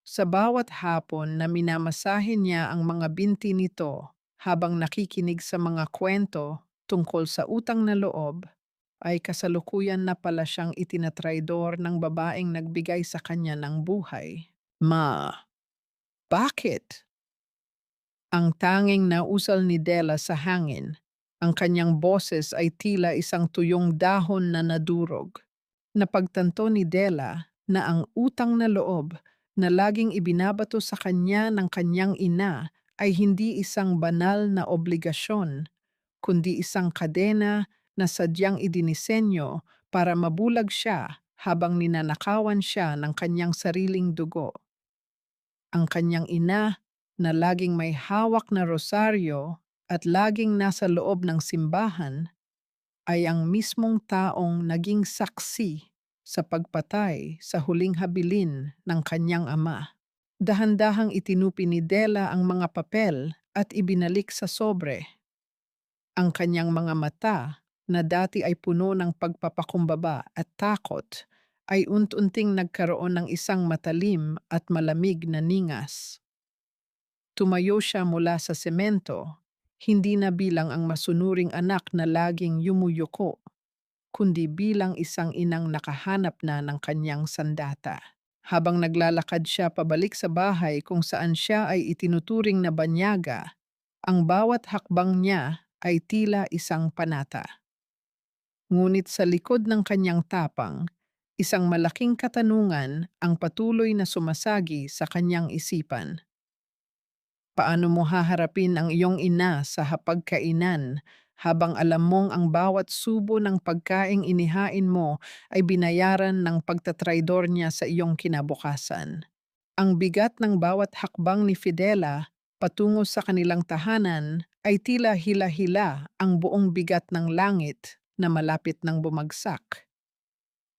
sa bawat hapon na minamasahin niya ang mga binti nito habang nakikinig sa mga kwento tungkol sa utang na loob, ay kasalukuyan na pala siyang itinatraidor ng babaeng nagbigay sa kanya ng buhay. Bakit? Ang tanging nausal ni Della sa hangin, ang kanyang boses ay tila isang tuyong dahon na nadurog. Napagtanto ni Della na ang utang na loob na laging ibinabato sa kanya ng kanyang ina ay hindi isang banal na obligasyon, kundi isang kadena na sadyang idinisenyo para mabulag siya habang ninanakawan siya ng kanyang sariling dugo. Ang kanyang ina na laging may hawak na rosaryo at laging nasa loob ng simbahan ay ang mismong taong naging saksi sa pagpatay sa huling habilin ng kanyang ama. Dahan-dahang itinupi ni Della ang mga papel at ibinalik sa sobre. Ang kanyang mga mata, na dati ay puno ng pagpapakumbaba at takot, ay unti-unting nagkaroon ng isang matalim at malamig na ningas. Tumayo siya mula sa semento, hindi na bilang ang masunuring anak na laging yumuyuko, kundi bilang isang inang nakahanap na ng kanyang sandata. Habang naglalakad siya pabalik sa bahay kung saan siya ay itinuturing na banyaga, ang bawat hakbang niya ay tila isang panata. Ngunit sa likod ng kanyang tapang, isang malaking katanungan ang patuloy na sumasagi sa kanyang isipan. Paano mo haharapin ang iyong ina sa hapagkainan habang alam mong ang bawat subo ng pagkaing inihain mo ay binayaran ng pagtatraidor niya sa iyong kinabukasan? Ang bigat ng bawat hakbang ni Fidela patungo sa kanilang tahanan ay tila hila-hila ang buong bigat ng langit na malapit ng bumagsak.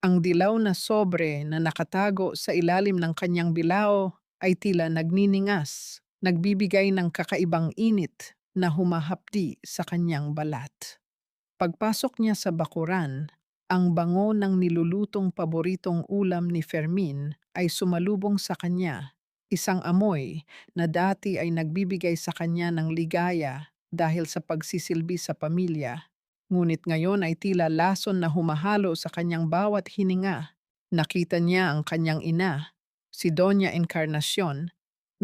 Ang dilaw na sobre na nakatago sa ilalim ng kanyang bilao ay tila nagniningas, nagbibigay ng kakaibang init na humahapdi sa kanyang balat. Pagpasok niya sa bakuran, ang bango ng nilulutong paboritong ulam ni Fermin ay sumalubong sa kanya, isang amoy na dati ay nagbibigay sa kanya ng ligaya dahil sa pagsisilbi sa pamilya. Ngunit ngayon ay tila lason na humahalo sa kanyang bawat hininga. Nakita niya ang kanyang ina, si Doña Encarnacion,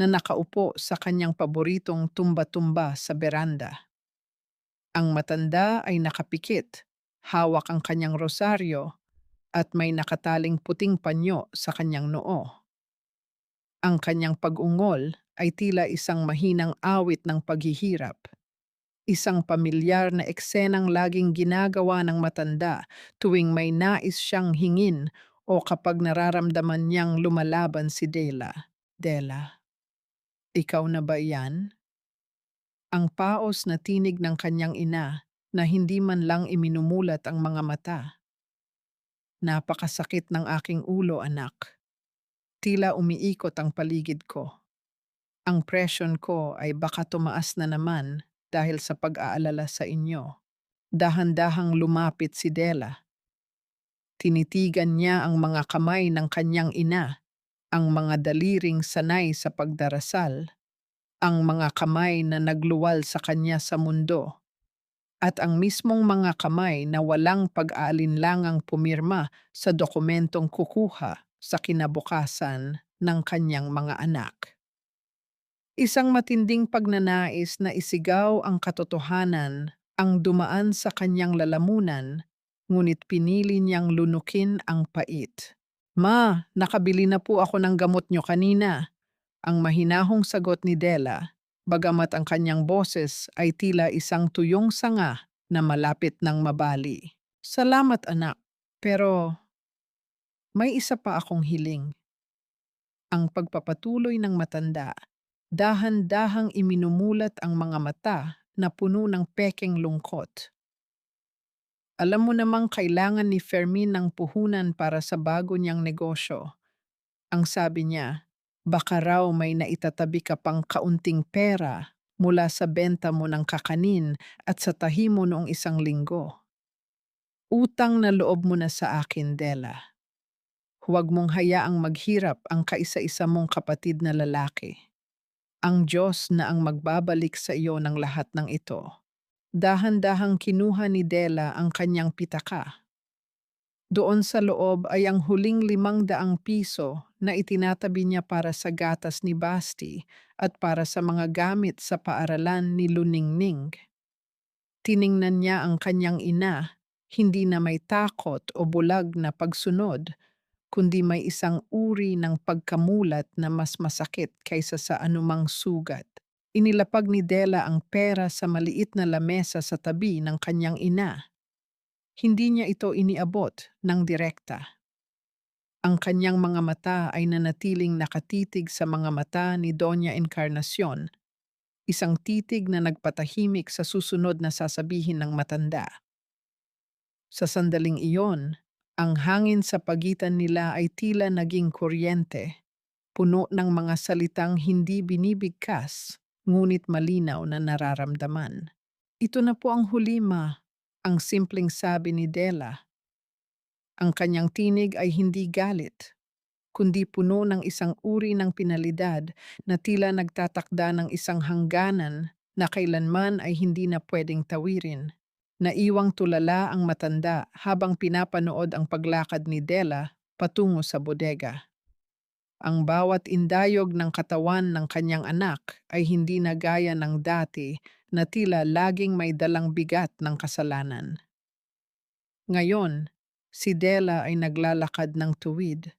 na nakaupo sa kanyang paboritong tumba-tumba sa beranda. Ang matanda ay nakapikit, hawak ang kanyang rosaryo, at may nakataling puting panyo sa kanyang noo. Ang kanyang pag-ungol ay tila isang mahinang awit ng paghihirap. Isang pamilyar na eksenang laging ginagawa ng matanda tuwing may nais siyang hingin o kapag nararamdaman niyang lumalaban si Dela. Dela, ikaw na ba iyan? Ang paos na tinig ng kanyang ina na hindi man lang iminumulat ang mga mata. Napakasakit ng aking ulo, anak. Tila umiikot ang paligid ko. Ang presyon ko ay baka tumaas na naman dahil sa pag-aalala sa inyo. Dahan-dahang lumapit si Della. Tinitigan niya ang mga kamay ng kanyang ina, ang mga daliring sanay sa pagdarasal, ang mga kamay na nagluwal sa kanya sa mundo, at ang mismong mga kamay na walang pag-aalinlangang pumirma sa dokumentong kukuha sa kinabukasan ng kanyang mga anak. Isang matinding pagnanais na isigaw ang katotohanan ang dumaan sa kanyang lalamunan, ngunit pinili niyang lunukin ang pait. "Ma, nakabili na po ako ng gamot niyo kanina." Ang mahinahong sagot ni Della, bagamat ang kanyang boses ay tila isang tuyong sanga na malapit ng mabali. "Salamat anak, pero may isa pa akong hiling." Ang pagpapatuloy ng matanda, dahan-dahang iminumulat ang mga mata na puno ng pekeng lungkot. "Alam mo namang kailangan ni Fermin ng puhunan para sa bago niyang negosyo." Ang sabi niya, baka raw may naitatabi ka pang kaunting pera mula sa benta mo ng kakanin at sa tahi mo noong isang linggo. "Utang na loob mo na sa akin, Della. Huwag mong hayaang maghirap ang kaisa-isa mong kapatid na lalaki. Ang Diyos na ang magbabalik sa iyo ng lahat ng ito." Dahan-dahang kinuha ni Della ang kanyang pitaka. Doon sa loob ay ang huling ₱500 na itinatabi niya para sa gatas ni Basti at para sa mga gamit sa paaralan ni Luningning. Tiningnan niya ang kanyang ina, hindi na may takot o bulag na pagsunod, kundi may isang uri ng pagkamulat na mas masakit kaysa sa anumang sugat. Inilapag ni Della ang pera sa maliit na lamesa sa tabi ng kanyang ina. Hindi niya ito iniabot ng direkta. Ang kanyang mga mata ay nanatiling nakatitig sa mga mata ni Doña Encarnacion, isang titig na nagpatahimik sa susunod na sasabihin ng matanda. Sa sandaling iyon, ang hangin sa pagitan nila ay tila naging kuryente, puno ng mga salitang hindi binibigkas, ngunit malinaw na nararamdaman. "Ito na po ang huli, ma," ang simpleng sabi ni Della. Ang kanyang tinig ay hindi galit, kundi puno ng isang uri ng pinalidad na tila nagtatakda ng isang hangganan na kailanman ay hindi na pwedeng tawirin. Naiwang tulala ang matanda habang pinapanood ang paglakad ni Della patungo sa bodega. Ang bawat indayog ng katawan ng kanyang anak ay hindi na gaya ng dati na tila laging may dalang bigat ng kasalanan. Ngayon, si Della ay naglalakad ng tuwid,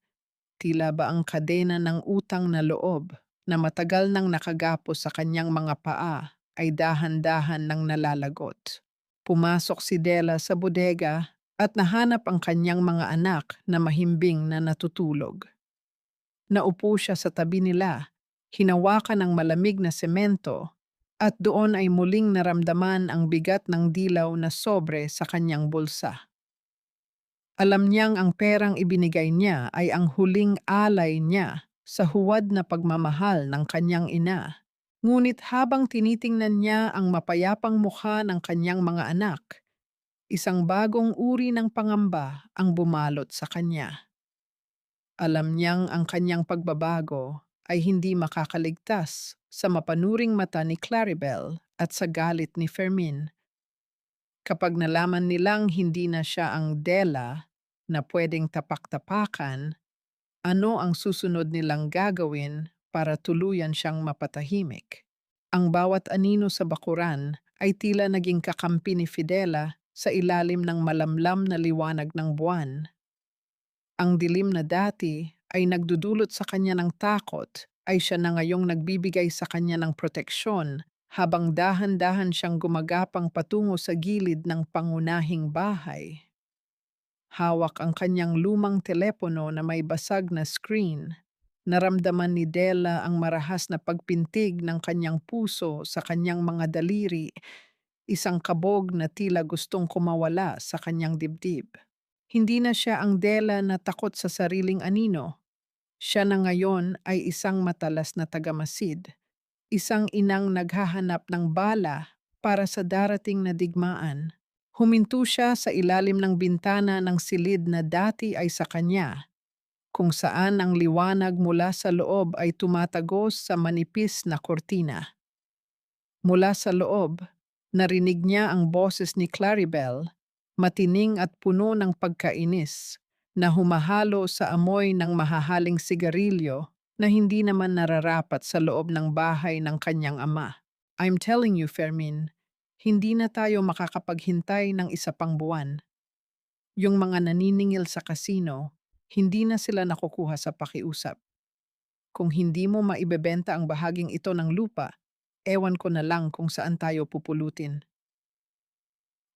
tila ba ang kadena ng utang na loob na matagal nang nakagapos sa kanyang mga paa ay dahan-dahan nang nalalagot. Pumasok si Della sa bodega at nahanap ang kanyang mga anak na mahimbing na natutulog. Naupo siya sa tabi nila, hinawakan ng malamig na semento, at doon ay muling naramdaman ang bigat ng dilaw na sobre sa kanyang bulsa. Alam niyang ang perang ibinigay niya ay ang huling alay niya sa huwad na pagmamahal ng kanyang ina. Ngunit habang tinitingnan niya ang mapayapang mukha ng kanyang mga anak, isang bagong uri ng pangamba ang bumalot sa kanya. Alam niyang ang kanyang pagbabago ay hindi makakaligtas sa mapanuring mata ni Claribel at sa galit ni Fermin. Kapag nalaman nilang hindi na siya ang Della na pwedeng tapak-tapakan, ano ang susunod nilang gagawin para tuluyan siyang mapatahimik? Ang bawat anino sa bakuran ay tila naging kakampi ni Fidela sa ilalim ng malamlam na liwanag ng buwan. Ang dilim na dati ay nagdudulot sa kanya ng takot ay siya na ngayong nagbibigay sa kanya ng proteksyon habang dahan-dahan siyang gumagapang patungo sa gilid ng pangunahing bahay. Hawak ang kanyang lumang telepono na may basag na screen. Naramdaman ni Della ang marahas na pagpintig ng kanyang puso sa kanyang mga daliri, isang kabog na tila gustong kumawala sa kanyang dibdib. Hindi na siya ang Della na takot sa sariling anino. Siya na ngayon ay isang matalas na tagamasid, isang inang naghahanap ng bala para sa darating na digmaan. Huminto siya sa ilalim ng bintana ng silid na dati ay sa kanya, kung saan ang liwanag mula sa loob ay tumatagos sa manipis na kortina. Mula sa loob, narinig niya ang boses ni Claribel, matining at puno ng pagkainis, na humahalo sa amoy ng mahahaling sigarilyo na hindi naman nararapat sa loob ng bahay ng kanyang ama. I'm telling you, Fermin, hindi na tayo makakapaghintay ng isa pang buwan. Yung mga naniningil sa kasino, hindi na sila nakukuha sa pakiusap. Kung hindi mo maibebenta ang bahaging ito ng lupa, ewan ko na lang kung saan tayo pupulutin.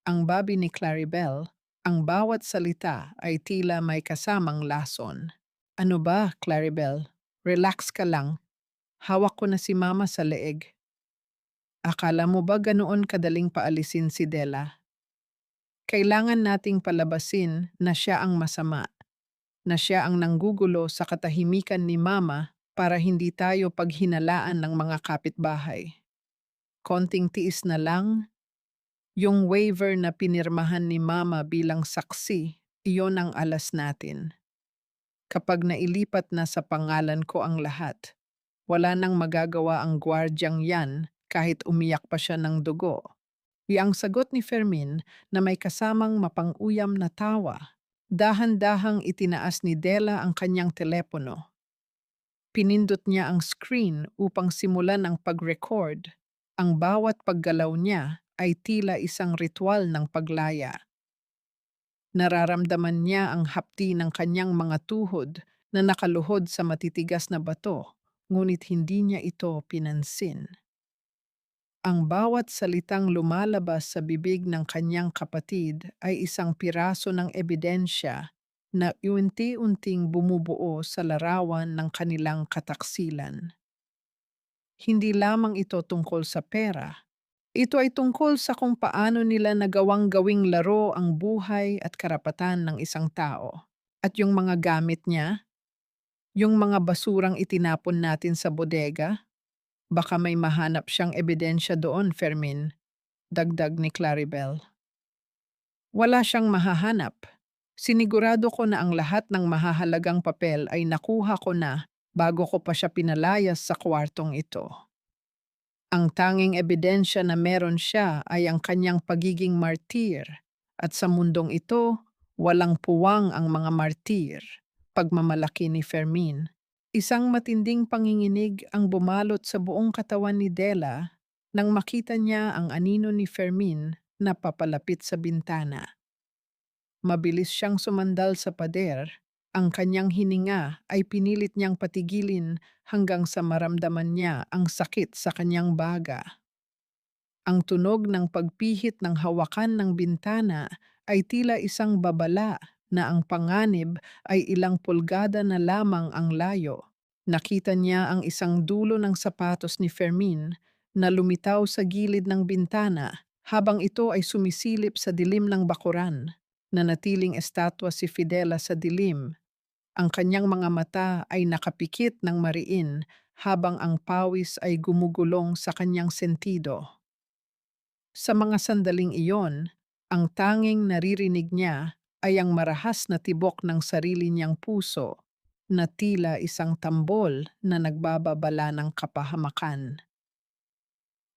Ang babi ni Claribel, ang bawat salita ay tila may kasamang lason. Ano ba, Claribel? Relax ka lang. Hawak ko na si Mama sa leeg. Akala mo ba ganoon kadaling paalisin si Della? Kailangan nating palabasin na siya ang masama, na siya ang nanggugulo sa katahimikan ni Mama para hindi tayo paghinalaan ng mga kapitbahay. Konting tiis na lang, yung waiver na pinirmahan ni Mama bilang saksi, iyon ang alas natin. Kapag nailipat na sa pangalan ko ang lahat, wala nang magagawa ang gwardyang yan kahit umiyak pa siya ng dugo. Ang sagot ni Fermin na may kasamang mapang-uyam na tawa. Dahan-dahang itinaas ni Della ang kanyang telepono. Pinindot niya ang screen upang simulan ang pag-record. Ang bawat paggalaw niya ay tila isang ritual ng paglaya. Nararamdaman niya ang hapdi ng kanyang mga tuhod na nakaluhod sa matitigas na bato, ngunit hindi niya ito pinansin. Ang bawat salitang lumalabas sa bibig ng kanyang kapatid ay isang piraso ng ebidensya na unti-unting bumubuo sa larawan ng kanilang kataksilan. Hindi lamang ito tungkol sa pera. Ito ay tungkol sa kung paano nila nagawang gawing laro ang buhay at karapatan ng isang tao. At yung mga gamit niya, yung mga basurang itinapon natin sa bodega, baka may mahanap siyang ebidensya doon, Fermin, dagdag ni Claribel. Wala siyang mahahanap. Sinigurado ko na ang lahat ng mahahalagang papel ay nakuha ko na bago ko pa siya pinalayas sa kwartong ito. Ang tanging ebidensya na meron siya ay ang kanyang pagiging martir, at sa mundong ito, walang puwang ang mga martir. Pagmamalaki ni Fermin. Isang matinding panginginig ang bumalot sa buong katawan ni Della nang makita niya ang anino ni Fermin na papalapit sa bintana. Mabilis siyang sumandal sa pader. Ang kanyang hininga ay pinilit niyang patigilin hanggang sa maramdaman niya ang sakit sa kanyang baga. Ang tunog ng pagpihit ng hawakan ng bintana ay tila isang babala na ang panganib ay ilang pulgada na lamang ang layo. Nakita niya ang isang dulo ng sapatos ni Fermin na lumitaw sa gilid ng bintana habang ito ay sumisilip sa dilim ng bakuran. Nanatiling estatwa si Fidela sa dilim. Ang kanyang mga mata ay nakapikit ng mariin habang ang pawis ay gumugulong sa kanyang sentido. Sa mga sandaling iyon, ang tanging naririnig niya ay ang marahas na tibok ng sarili niyang puso na tila isang tambol na nagbababala ng kapahamakan.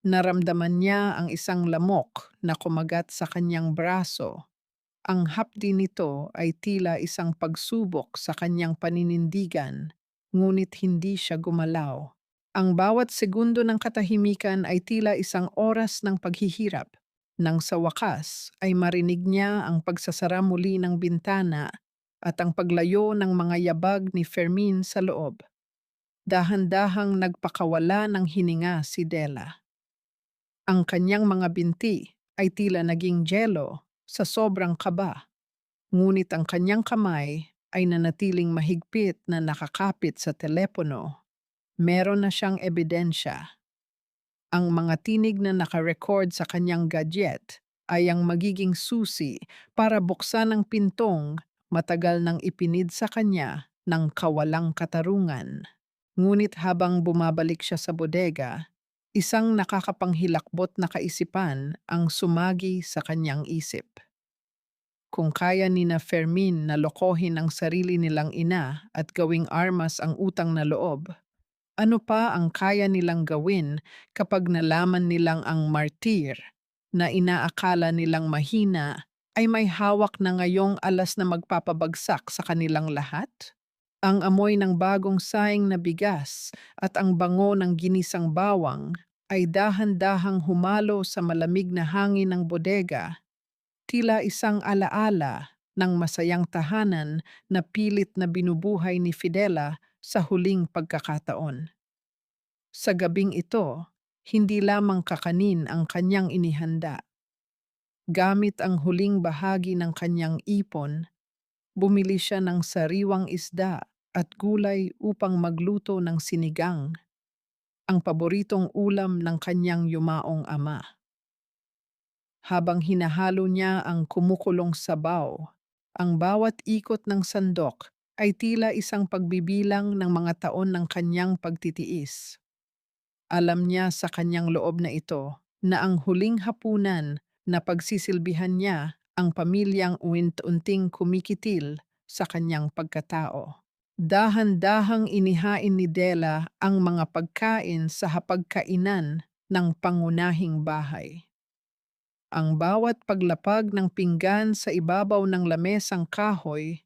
Naramdaman niya ang isang lamok na kumagat sa kanyang braso. Ang hapdi nito ay tila isang pagsubok sa kanyang paninindigan, ngunit hindi siya gumalaw. Ang bawat segundo ng katahimikan ay tila isang oras ng paghihirap. Nang sa wakas ay marinig niya ang pagsasara muli ng bintana at ang paglayo ng mga yabag ni Fermin sa loob. Dahan-dahang nagpakawala ng hininga si Della. Ang kanyang mga binti ay tila naging jelo sa sobrang kaba, ngunit ang kanyang kamay ay nanatiling mahigpit na nakakapit sa telepono. Meron na siyang ebidensya. Ang mga tinig na nakarecord sa kanyang gadget ay ang magiging susi para buksan ang pintong matagal nang ipinid sa kanya ng kawalang katarungan. Ngunit habang bumabalik siya sa bodega, Isang nakakapanghilakbot na kaisipan ang sumagi sa kanyang isip. Kung kaya ni na Fermin na lokohin ang sarili nilang ina at gawing armas ang utang na loob, ano pa ang kaya nilang gawin kapag nalaman nilang ang martir na inaakala nilang mahina ay may hawak na ngayong alas na magpapabagsak sa kanilang lahat? Ang amoy ng bagong saing na bigas at ang bango ng ginisang bawang ay dahan-dahang humalo sa malamig na hangin ng bodega, tila isang alaala ng masayang tahanan na pilit na binubuhay ni Fidela sa huling pagkakataon. Sa gabing ito, hindi lamang kakanin ang kanyang inihanda. Gamit ang huling bahagi ng kanyang ipon, bumili siya ng sariwang isda at gulay upang magluto ng sinigang, ang paboritong ulam ng kanyang yumaong ama. Habang hinahalo niya ang kumukulong sabaw, ang bawat ikot ng sandok ay tila isang pagbibilang ng mga taon ng kanyang pagtitiis. Alam niya sa kanyang loob na ito na ang huling hapunan na pagsisilbihan niya ang pamilyang unti-unting kumikitil sa kanyang pagkatao. Dahan-dahang inihain ni Della ang mga pagkain sa hapagkainan ng pangunahing bahay. Ang bawat paglapag ng pinggan sa ibabaw ng lamesang kahoy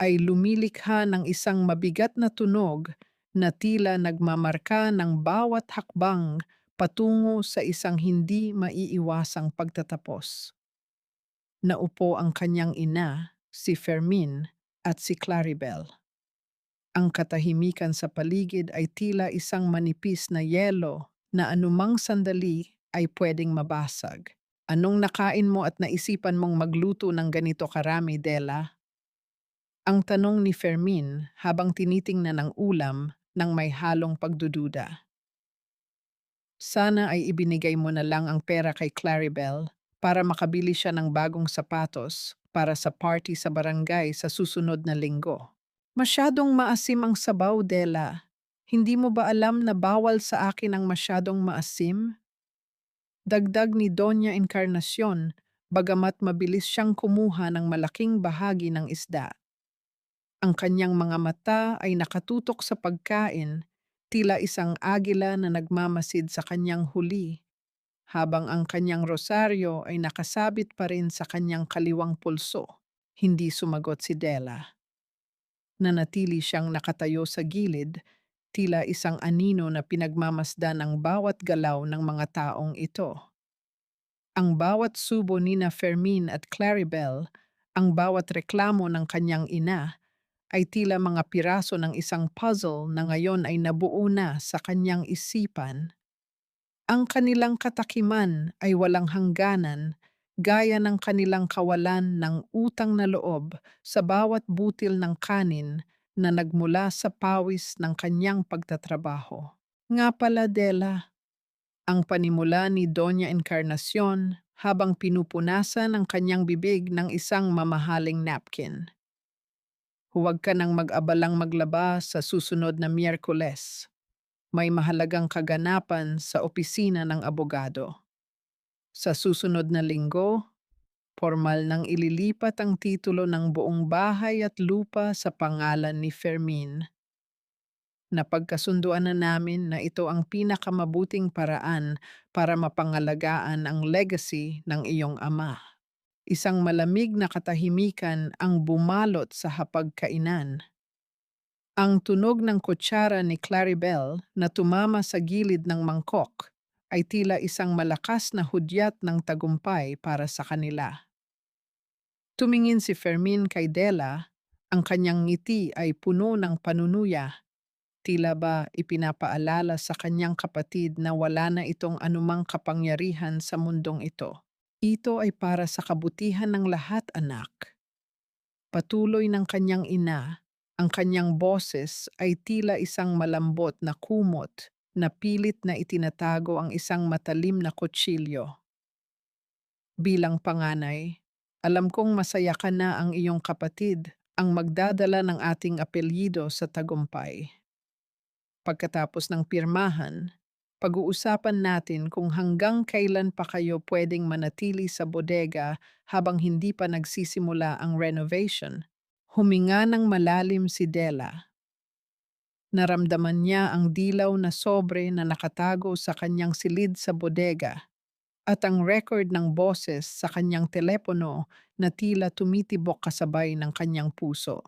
ay lumilikha ng isang mabigat na tunog na tila nagmamarka ng bawat hakbang patungo sa isang hindi maiiwasang pagtatapos. Naupo ang kanyang ina, si Fermin, at si Claribel. Ang katahimikan sa paligid ay tila isang manipis na yelo na anumang sandali ay pwedeng mabasag. Anong nakain mo at naisipan mong magluto ng ganito karami, Della? Ang tanong ni Fermin habang tinitingnan ang ulam ng may halong pagdududa. Sana ay ibinigay mo na lang ang pera kay Claribel para makabili siya ng bagong sapatos para sa party sa barangay sa susunod na linggo. Masyadong maasim ang sabaw, Della. Hindi mo ba alam na bawal sa akin ang masyadong maasim? Dagdag ni Doña Encarnacion, bagamat mabilis siyang kumuha ng malaking bahagi ng isda. Ang kanyang mga mata ay nakatutok sa pagkain, tila isang agila na nagmamasid sa kanyang huli, habang ang kanyang rosaryo ay nakasabit pa rin sa kanyang kaliwang pulso. Hindi sumagot si Della. Nanatili siyang nakatayo sa gilid, tila isang anino na pinagmamasdan ang bawat galaw ng mga taong ito. Ang bawat subo ni na Fermin at Claribel, ang bawat reklamo ng kanyang ina, ay tila mga piraso ng isang puzzle na ngayon ay nabuo na sa kanyang isipan. Ang kanilang katakiman ay walang hangganan, gaya ng kanilang kawalan ng utang na loob sa bawat butil ng kanin na nagmula sa pawis ng kanyang pagtatrabaho. Nga pala, Della, ang panimula ni Doña Encarnacion habang pinupunasan ang kanyang bibig ng isang mamahaling napkin. Huwag ka nang mag-abalang maglaba sa susunod na Miyerkules. May mahalagang kaganapan sa opisina ng abogado. Sa susunod na linggo, formal nang ililipat ang titulo ng buong bahay at lupa sa pangalan ni Fermin. Napagkasunduan na namin na ito ang pinakamabuting paraan para mapangalagaan ang legacy ng iyong ama. Isang malamig na katahimikan ang bumalot sa hapagkainan. Ang tunog ng kutsara ni Claribel na tumama sa gilid ng mangkok ay tila isang malakas na hudyat ng tagumpay para sa kanila. Tumingin si Fermin kay Della, ang kanyang ngiti ay puno ng panunuya, tila ba ipinapaalala sa kanyang kapatid na wala na itong anumang kapangyarihan sa mundong ito. Ito ay para sa kabutihan ng lahat, anak. Patuloy ng kanyang ina, ang kanyang boses ay tila isang malambot na kumot na pilit na itinatago ang isang matalim na kutsilyo. Bilang panganay, alam kong masaya ka na ang iyong kapatid ang magdadala ng ating apelyido sa tagumpay. Pagkatapos ng pirmahan, Pag-uusapan natin kung hanggang kailan pa kayo pwedeng manatili sa bodega habang hindi pa nagsisimula ang renovation. Huminga ng malalim si Della. Naramdaman niya ang dilaw na sobre na nakatago sa kanyang silid sa bodega at ang record ng boses sa kanyang telepono na tila tumitibok kasabay ng kanyang puso.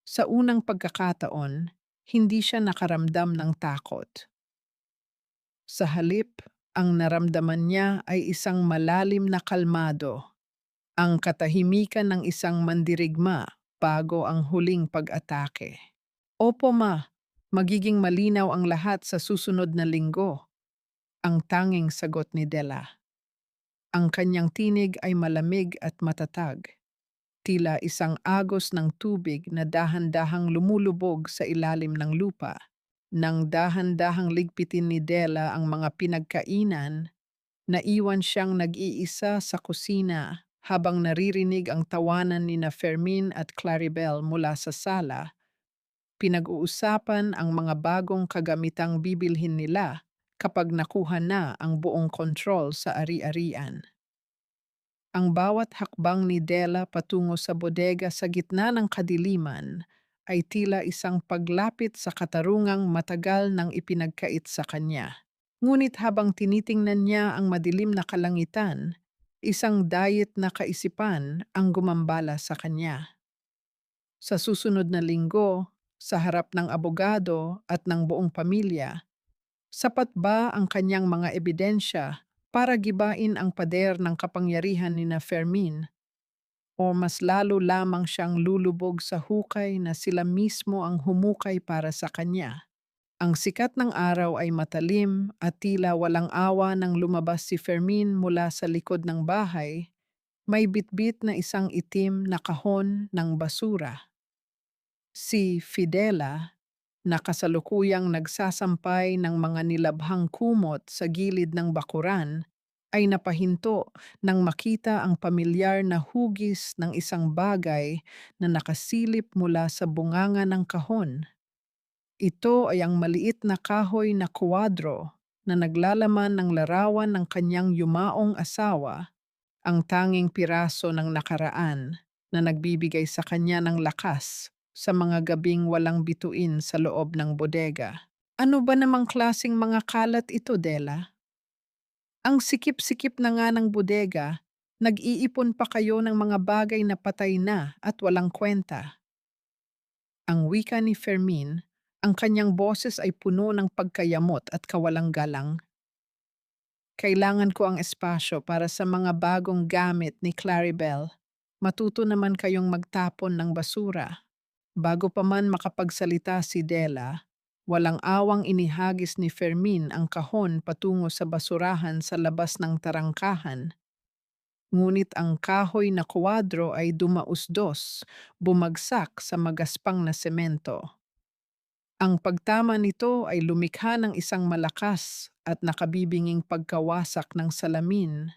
Sa unang pagkakataon, hindi siya nakaramdam ng takot. Sa halip, ang naramdaman niya ay isang malalim na kalmado, ang katahimikan ng isang mandirigma bago ang huling pag-atake. Opo ma, magiging malinaw ang lahat sa susunod na linggo, ang tanging sagot ni Della. Ang kanyang tinig ay malamig at matatag, tila isang agos ng tubig na dahan-dahang lumulubog sa ilalim ng lupa. Nang dahan-dahang ligpitin ni Della ang mga pinagkainan, naiwan siyang nag-iisa sa kusina habang naririnig ang tawanan ni na Fermin at Claribel mula sa sala. Pinag-uusapan ang mga bagong kagamitang bibilhin nila kapag nakuha na ang buong kontrol sa ari-arian. Ang bawat hakbang ni Della patungo sa bodega sa gitna ng kadiliman ay tila isang paglapit sa katarungang matagal nang ipinagkait sa kanya. Ngunit habang tinitingnan niya ang madilim na kalangitan, isang dayit na kaisipan ang gumambala sa kanya. Sa susunod na linggo, sa harap ng abogado at ng buong pamilya, sapat ba ang kanyang mga ebidensya para gibain ang pader ng kapangyarihan ni na Fermin o mas lalo lamang siyang lulubog sa hukay na sila mismo ang humukay para sa kanya? Ang sikat ng araw ay matalim at tila walang awa nang lumabas si Fermin mula sa likod ng bahay, may bitbit na isang itim na kahon ng basura. Si Fidela, na kasalukuyang nagsasampay ng mga nilabhang kumot sa gilid ng bakuran, ay napahinto nang makita ang pamilyar na hugis ng isang bagay na nakasilip mula sa bunganga ng kahon. Ito ay ang maliit na kahoy na kuwadro na naglalaman ng larawan ng kanyang yumaong asawa, ang tanging piraso ng nakaraan na nagbibigay sa kanya ng lakas sa mga gabing walang bituin sa loob ng bodega. Ano ba namang klasing mga kalat ito, Della? Ang sikip-sikip na nga ng bodega, nag-iipon pa kayo ng mga bagay na patay na at walang kwenta. Ang wika ni Fermin, ang kanyang boses ay puno ng pagkayamot at kawalang galang. Kailangan ko ang espasyo para sa mga bagong gamit ni Claribel. Matuto naman kayong magtapon ng basura. Bago pa man makapagsalita si Della, walang awang inihagis ni Fermin ang kahon patungo sa basurahan sa labas ng tarangkahan. Ngunit ang kahoy na kuwadro ay dumausdos, bumagsak sa magaspang na semento. Ang pagtama nito ay lumikha ng isang malakas at nakabibinging pagkawasak ng salamin.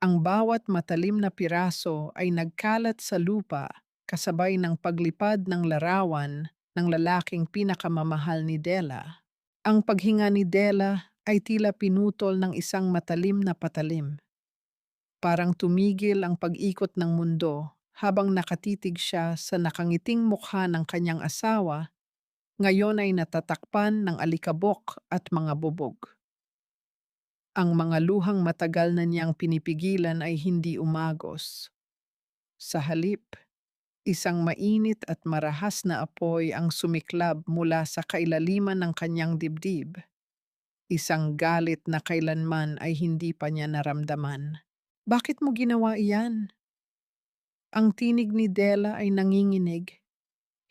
Ang bawat matalim na piraso ay nagkalat sa lupa kasabay ng paglipad ng larawan ng lalaking pinakamamahal ni Della. Ang paghinga ni Della ay tila pinutol ng isang matalim na patalim. Parang tumigil ang pag-ikot ng mundo habang nakatitig siya sa nakangiting mukha ng kanyang asawa, ngayon ay natatakpan ng alikabok at mga bubog. Ang mga luhang matagal na niyang pinipigilan ay hindi umagos. Sa halip, isang mainit at marahas na apoy ang sumiklab mula sa kailaliman ng kanyang dibdib. Isang galit na kailanman ay hindi pa niya naramdaman. Bakit mo ginawa iyan? Ang tinig ni Della ay nanginginig,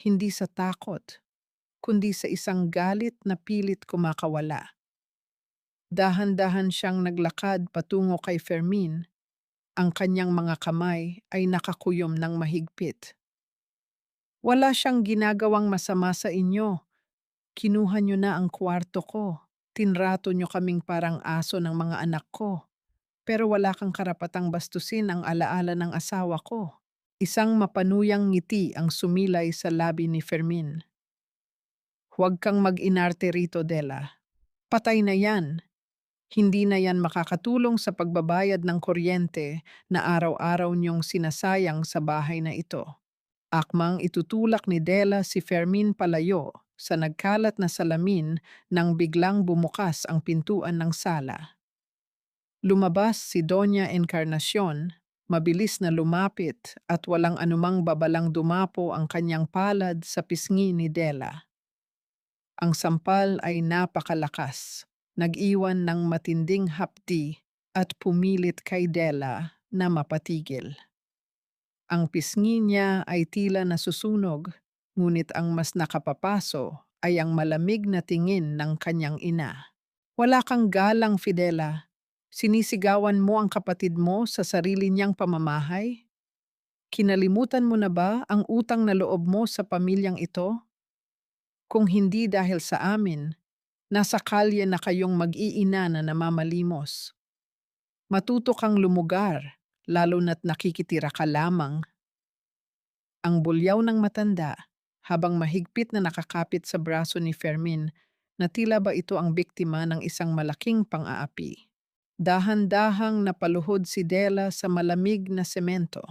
hindi sa takot, kundi sa isang galit na pilit kumakawala. Dahan-dahan siyang naglakad patungo kay Fermin. Ang kanyang mga kamay ay nakakuyom ng mahigpit. Wala siyang ginagawang masama sa inyo. Kinuha niyo na ang kwarto ko. Tinrato niyo kaming parang aso ng mga anak ko. Pero wala kang karapatang bastusin ang alaala ng asawa ko. Isang mapanuyang ngiti ang sumilay sa labi ni Fermin. Huwag kang mag-inarte rito, Della. Patay na yan. Hindi na yan makakatulong sa pagbabayad ng kuryente na araw-araw niyong sinasayang sa bahay na ito. Akmang itutulak ni Della si Fermin palayo sa nagkalat na salamin nang biglang bumukas ang pintuan ng sala. Lumabas si Doña Encarnacion, mabilis na lumapit at walang anumang babalang dumapo ang kanyang palad sa pisngi ni Della. Ang sampal ay napakalakas, nag-iwan ng matinding hapdi at pumilit kay Della na mapatigil. Ang pisngi niya ay tila nasusunog, ngunit ang mas nakapapaso ay ang malamig na tingin ng kanyang ina. Wala kang galang, Fidela. Sinisigawan mo ang kapatid mo sa sarili niyang pamamahay? Kinalimutan mo na ba ang utang na loob mo sa pamilyang ito? Kung hindi dahil sa amin, nasa kalye na kayong mag-iina na namamalimos. Matuto kang lumugar, lalo na't nakikitira ka lamang. Ang bulyaw ng matanda, habang mahigpit na nakakapit sa braso ni Fermin, na tila ba ito ang biktima ng isang malaking pang-aapi. Dahan-dahang napaluhod si Della sa malamig na semento.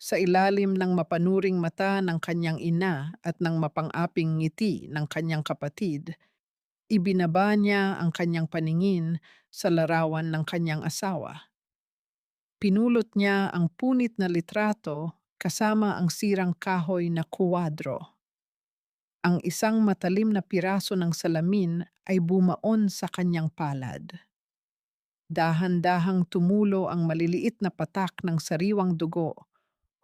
Sa ilalim ng mapanuring mata ng kanyang ina at ng mapang-aping ngiti ng kanyang kapatid, ibinaba niya ang kanyang paningin sa larawan ng kanyang asawa. Pinulot niya ang punit na litrato kasama ang sirang kahoy na kuwadro. Ang isang matalim na piraso ng salamin ay bumaon sa kanyang palad. Dahan-dahang tumulo ang maliliit na patak ng sariwang dugo,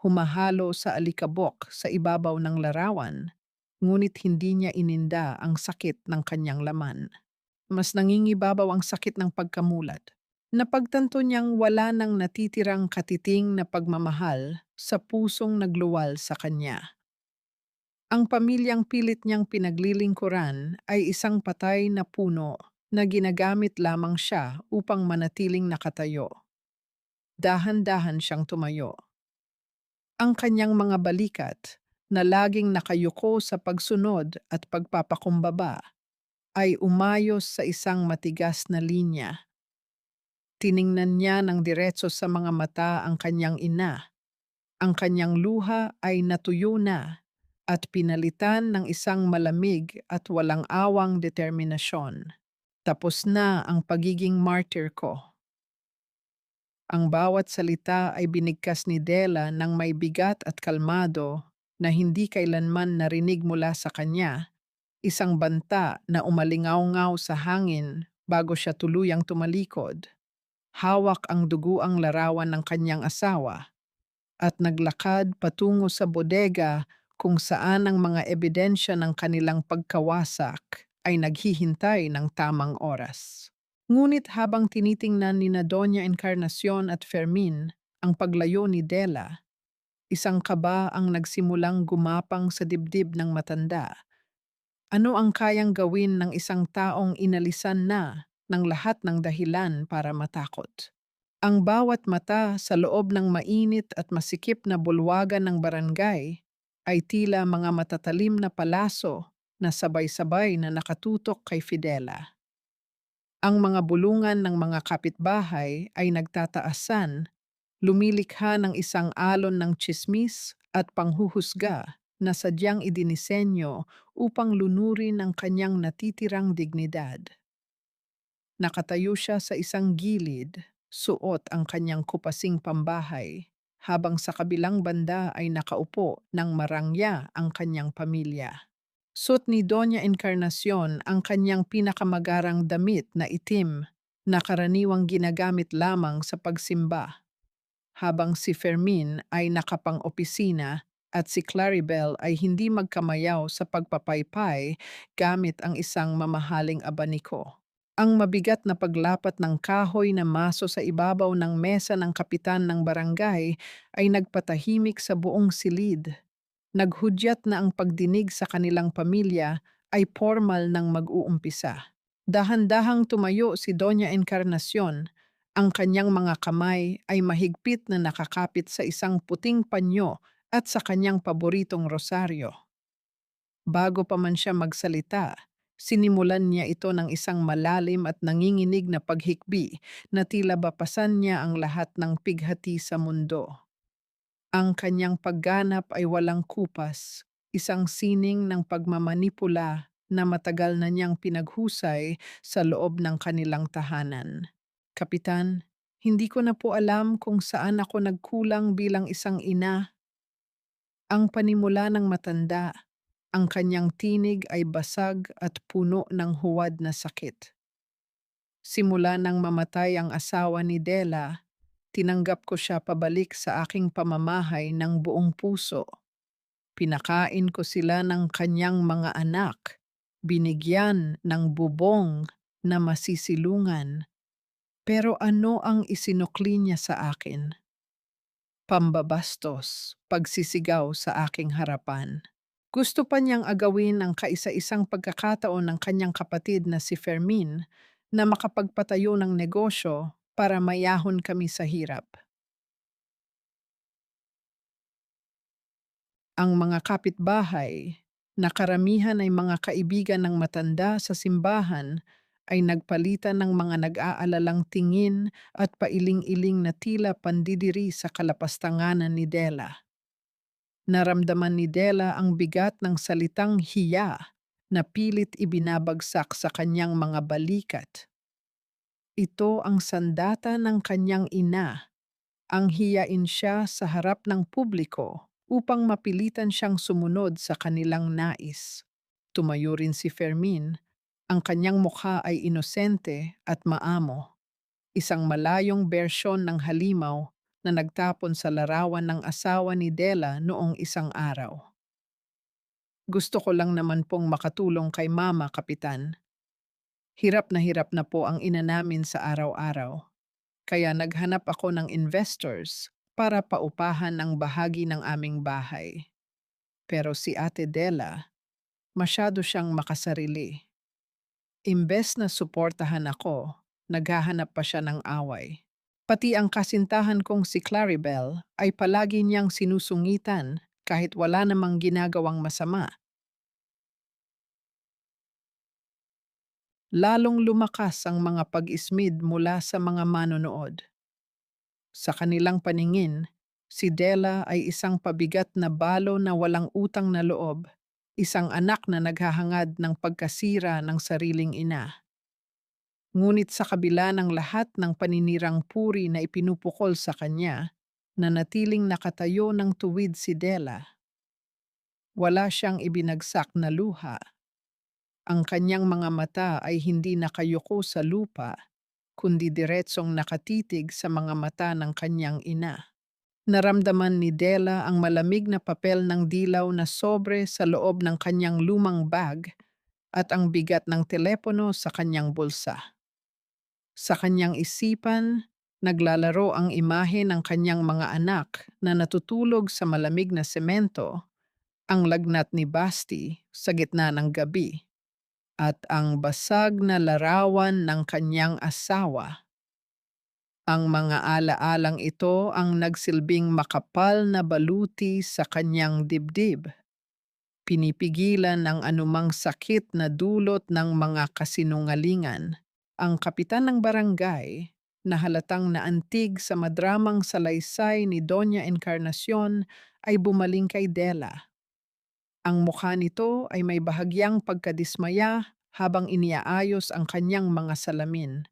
humahalo sa alikabok sa ibabaw ng larawan, ngunit hindi niya ininda ang sakit ng kanyang laman. Mas nangingibabaw ang sakit ng pagkamulat. Napagtanto niyang wala nang natitirang katiting na pagmamahal sa pusong nagluwal sa kanya. Ang pamilyang pilit niyang pinaglilingkuran ay isang patay na puno na ginagamit lamang siya upang manatiling nakatayo. Dahan-dahan siyang tumayo. Ang kanyang mga balikat, na laging nakayuko sa pagsunod at pagpapakumbaba, ay umayos sa isang matigas na linya. Tiningnan niya ng diretso sa mga mata ang kanyang ina. Ang kanyang luha ay natuyo na at pinalitan ng isang malamig at walang awang determinasyon. Tapos na ang pagiging martyr ko. Ang bawat salita ay binigkas ni Della ng may bigat at kalmado na hindi kailanman narinig mula sa kanya, isang banta na umalingaw-ngaw sa hangin bago siya tuluyang tumalikod. Hawak ang duguang larawan ng kanyang asawa at naglakad patungo sa bodega kung saan ang mga ebidensya ng kanilang pagkawasak ay naghihintay ng tamang oras. Ngunit habang tinitingnan ni na Doña Encarnacion at Fermin ang paglayo ni Della, isang kaba ang nagsimulang gumapang sa dibdib ng matanda. Ano ang kayang gawin ng isang taong inalisan na ng lahat ng dahilan para matakot? Ang bawat mata sa loob ng mainit at masikip na bulwagan ng barangay ay tila mga matatalim na palaso na sabay-sabay na nakatutok kay Fidela. Ang mga bulungan ng mga kapitbahay ay nagtataasan, lumilikha ng isang alon ng tsismis at panghuhusga na sadyang idinisenyo upang lunurin ang kanyang natitirang dignidad. Nakatayo siya sa isang gilid, suot ang kanyang kupasing pambahay, habang sa kabilang banda ay nakaupo ng marangya ang kanyang pamilya. Suot ni Doña Encarnacion ang kanyang pinakamagarang damit na itim na karaniwang ginagamit lamang sa pagsimba, habang si Fermin ay nakapang-opisina at si Claribel ay hindi magkamayaw sa pagpapaypay gamit ang isang mamahaling abaniko. Ang mabigat na paglapat ng kahoy na maso sa ibabaw ng mesa ng kapitan ng barangay ay nagpatahimik sa buong silid. Naghudyat na ang pagdinig sa kanilang pamilya ay formal ng mag-uumpisa. Dahan-dahang tumayo si Doña Encarnacion. Ang kanyang mga kamay ay mahigpit na nakakapit sa isang puting panyo at sa kanyang paboritong rosaryo. Bago pa man siya magsalita, Sinimulan niya ito ng isang malalim at nanginginig na paghikbi na tila bapasan niya ang lahat ng pighati sa mundo. Ang kanyang pagganap ay walang kupas, isang sining ng pagmamanipula na matagal na niyang pinaghusay sa loob ng kanilang tahanan. Kapitan, hindi ko na po alam kung saan ako nagkulang bilang isang ina. Ang panimula ng matanda, ang kanyang tinig ay basag at puno ng huwad na sakit. Simula nang mamatay ang asawa ni Della, tinanggap ko siya pabalik sa aking pamamahay ng buong puso. Pinakain ko sila ng kanyang mga anak, binigyan ng bubong na masisilungan. Pero ano ang isinukli niya sa akin? Pambabastos, pagsisigaw sa aking harapan. Gusto pa niyang agawin ang kaisa-isang pagkakataon ng kanyang kapatid na si Fermin na makapagpatayo ng negosyo para mayahon kami sa hirap. Ang mga kapitbahay, na karamihan ay mga kaibigan ng matanda sa simbahan, ay nagpalitan ng mga nag-aalalang tingin at pailing-iling na tila pandidiri sa kalapastanganan ni Della. Naramdaman ni Della ang bigat ng salitang hiya na pilit ibinabagsak sa kanyang mga balikat. Ito ang sandata ng kanyang ina, ang hiyain siya sa harap ng publiko upang mapilitan siyang sumunod sa kanilang nais. Tumayo rin si Fermin, ang kanyang mukha ay inosente at maamo, isang malayong bersyon ng halimaw na nagtapon sa larawan ng asawa ni Della noong isang araw. Gusto ko lang naman pong makatulong kay Mama, Kapitan. Hirap na po ang ina namin sa araw-araw. Kaya naghanap ako ng investors para paupahan ang bahagi ng aming bahay. Pero si Ate Della, masyado siyang makasarili. Imbes na suportahan ako, naghahanap pa siya ng away. Pati ang kasintahan kong si Claribel ay palagi niyang sinusungitan kahit wala namang ginagawang masama. Lalong lumakas ang mga pag-ismid mula sa mga manonood. Sa kanilang paningin, si Della ay isang pabigat na balo na walang utang na loob, isang anak na naghahangad ng pagkasira ng sariling ina. Ngunit sa kabila ng lahat ng paninirang puri na ipinupukol sa kanya, nanatiling nakatayo ng tuwid si Della. Wala siyang ibinagsak na luha. Ang kanyang mga mata ay hindi nakayuko sa lupa, kundi diretsong nakatitig sa mga mata ng kanyang ina. Naramdaman ni Della ang malamig na papel ng dilaw na sobre sa loob ng kanyang lumang bag at ang bigat ng telepono sa kanyang bulsa. Sa kanyang isipan, naglalaro ang imahe ng kanyang mga anak na natutulog sa malamig na semento, ang lagnat ni Basti sa gitna ng gabi, at ang basag na larawan ng kanyang asawa. Ang mga ala-alang ito ang nagsilbing makapal na baluti sa kanyang dibdib. Pinipigilan ng anumang sakit na dulot ng mga kasinungalingan. Ang kapitan ng barangay, na halatang naantig sa madramang salaysay ni Doña Encarnacion, ay bumaling kay Della. Ang mukha nito ay may bahagyang pagkadismaya habang iniaayos ang kanyang mga salamin.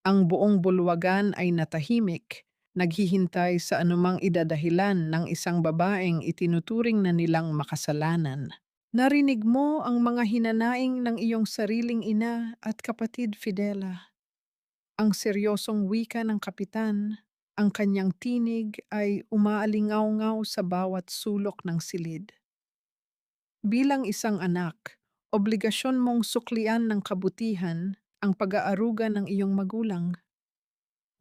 Ang buong bulwagan ay natahimik, naghihintay sa anumang idadahilan ng isang babaeng itinuturing na nilang makasalanan. Narinig mo ang mga hinanaing ng iyong sariling ina at kapatid, Fidela. Ang seryosong wika ng kapitan, ang kanyang tinig ay umaalingaw-ngaw sa bawat sulok ng silid. Bilang isang anak, obligasyon mong suklian ng kabutihan ang pag-aaruga ng iyong magulang.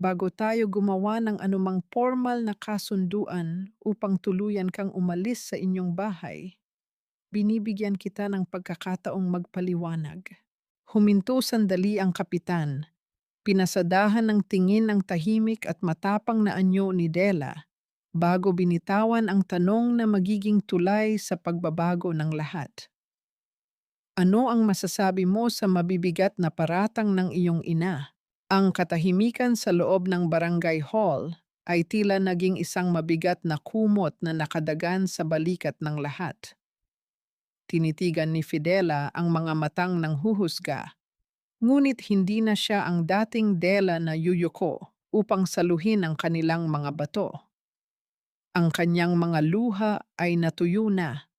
Bago tayo gumawa ng anumang formal na kasunduan upang tuluyan kang umalis sa inyong bahay, binibigyan kita ng pagkakataong magpaliwanag. Huminto sandali ang kapitan. Pinasadahan ng tingin ang tahimik at matapang na anyo ni Della bago binitawan ang tanong na magiging tulay sa pagbabago ng lahat. Ano ang masasabi mo sa mabibigat na paratang ng iyong ina? Ang katahimikan sa loob ng barangay hall ay tila naging isang mabigat na kumot na nakadagan sa balikat ng lahat. Tinitigan ni Fidela ang mga matang ng huhusga, ngunit hindi na siya ang dating Dela na yuyuko upang saluhin ang kanilang mga bato. Ang kanyang mga luha ay natuyo na,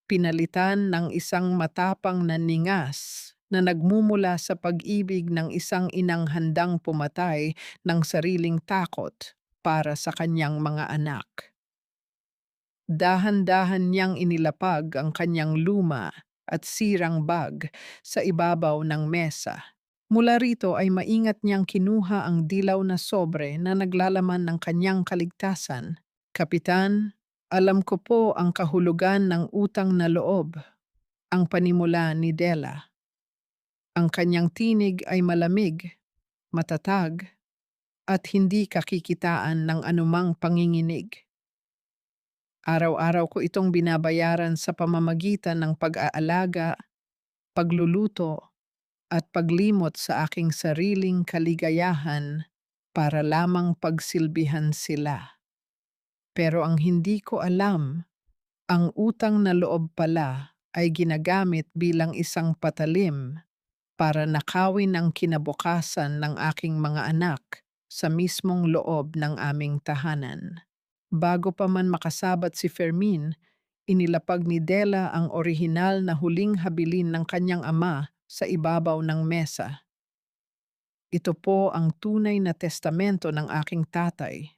pinalitan ng isang matapang na ningas na nagmumula sa pag-ibig ng isang inang handang pumatay ng sariling takot para sa kanyang mga anak. Dahan-dahan niyang inilapag ang kanyang luma at sirang bag sa ibabaw ng mesa. Mula rito ay maingat niyang kinuha ang dilaw na sobre na naglalaman ng kanyang kaligtasan. Kapitan, alam ko po ang kahulugan ng utang na loob, ang panimula ni Della. Ang kanyang tinig ay malamig, matatag, at hindi kakikitaan ng anumang panginginig. Araw-araw ko itong binabayaran sa pamamagitan ng pag-aalaga, pagluluto, at paglimot sa aking sariling kaligayahan para lamang pagsilbihan sila. Pero ang hindi ko alam, ang utang na loob pala ay ginagamit bilang isang patalim para nakawin ang kinabukasan ng aking mga anak sa mismong loob ng aming tahanan. Bago pa man makasabat si Fermin, inilapag ni Della ang orihinal na huling habilin ng kanyang ama sa ibabaw ng mesa. Ito po ang tunay na testamento ng aking tatay.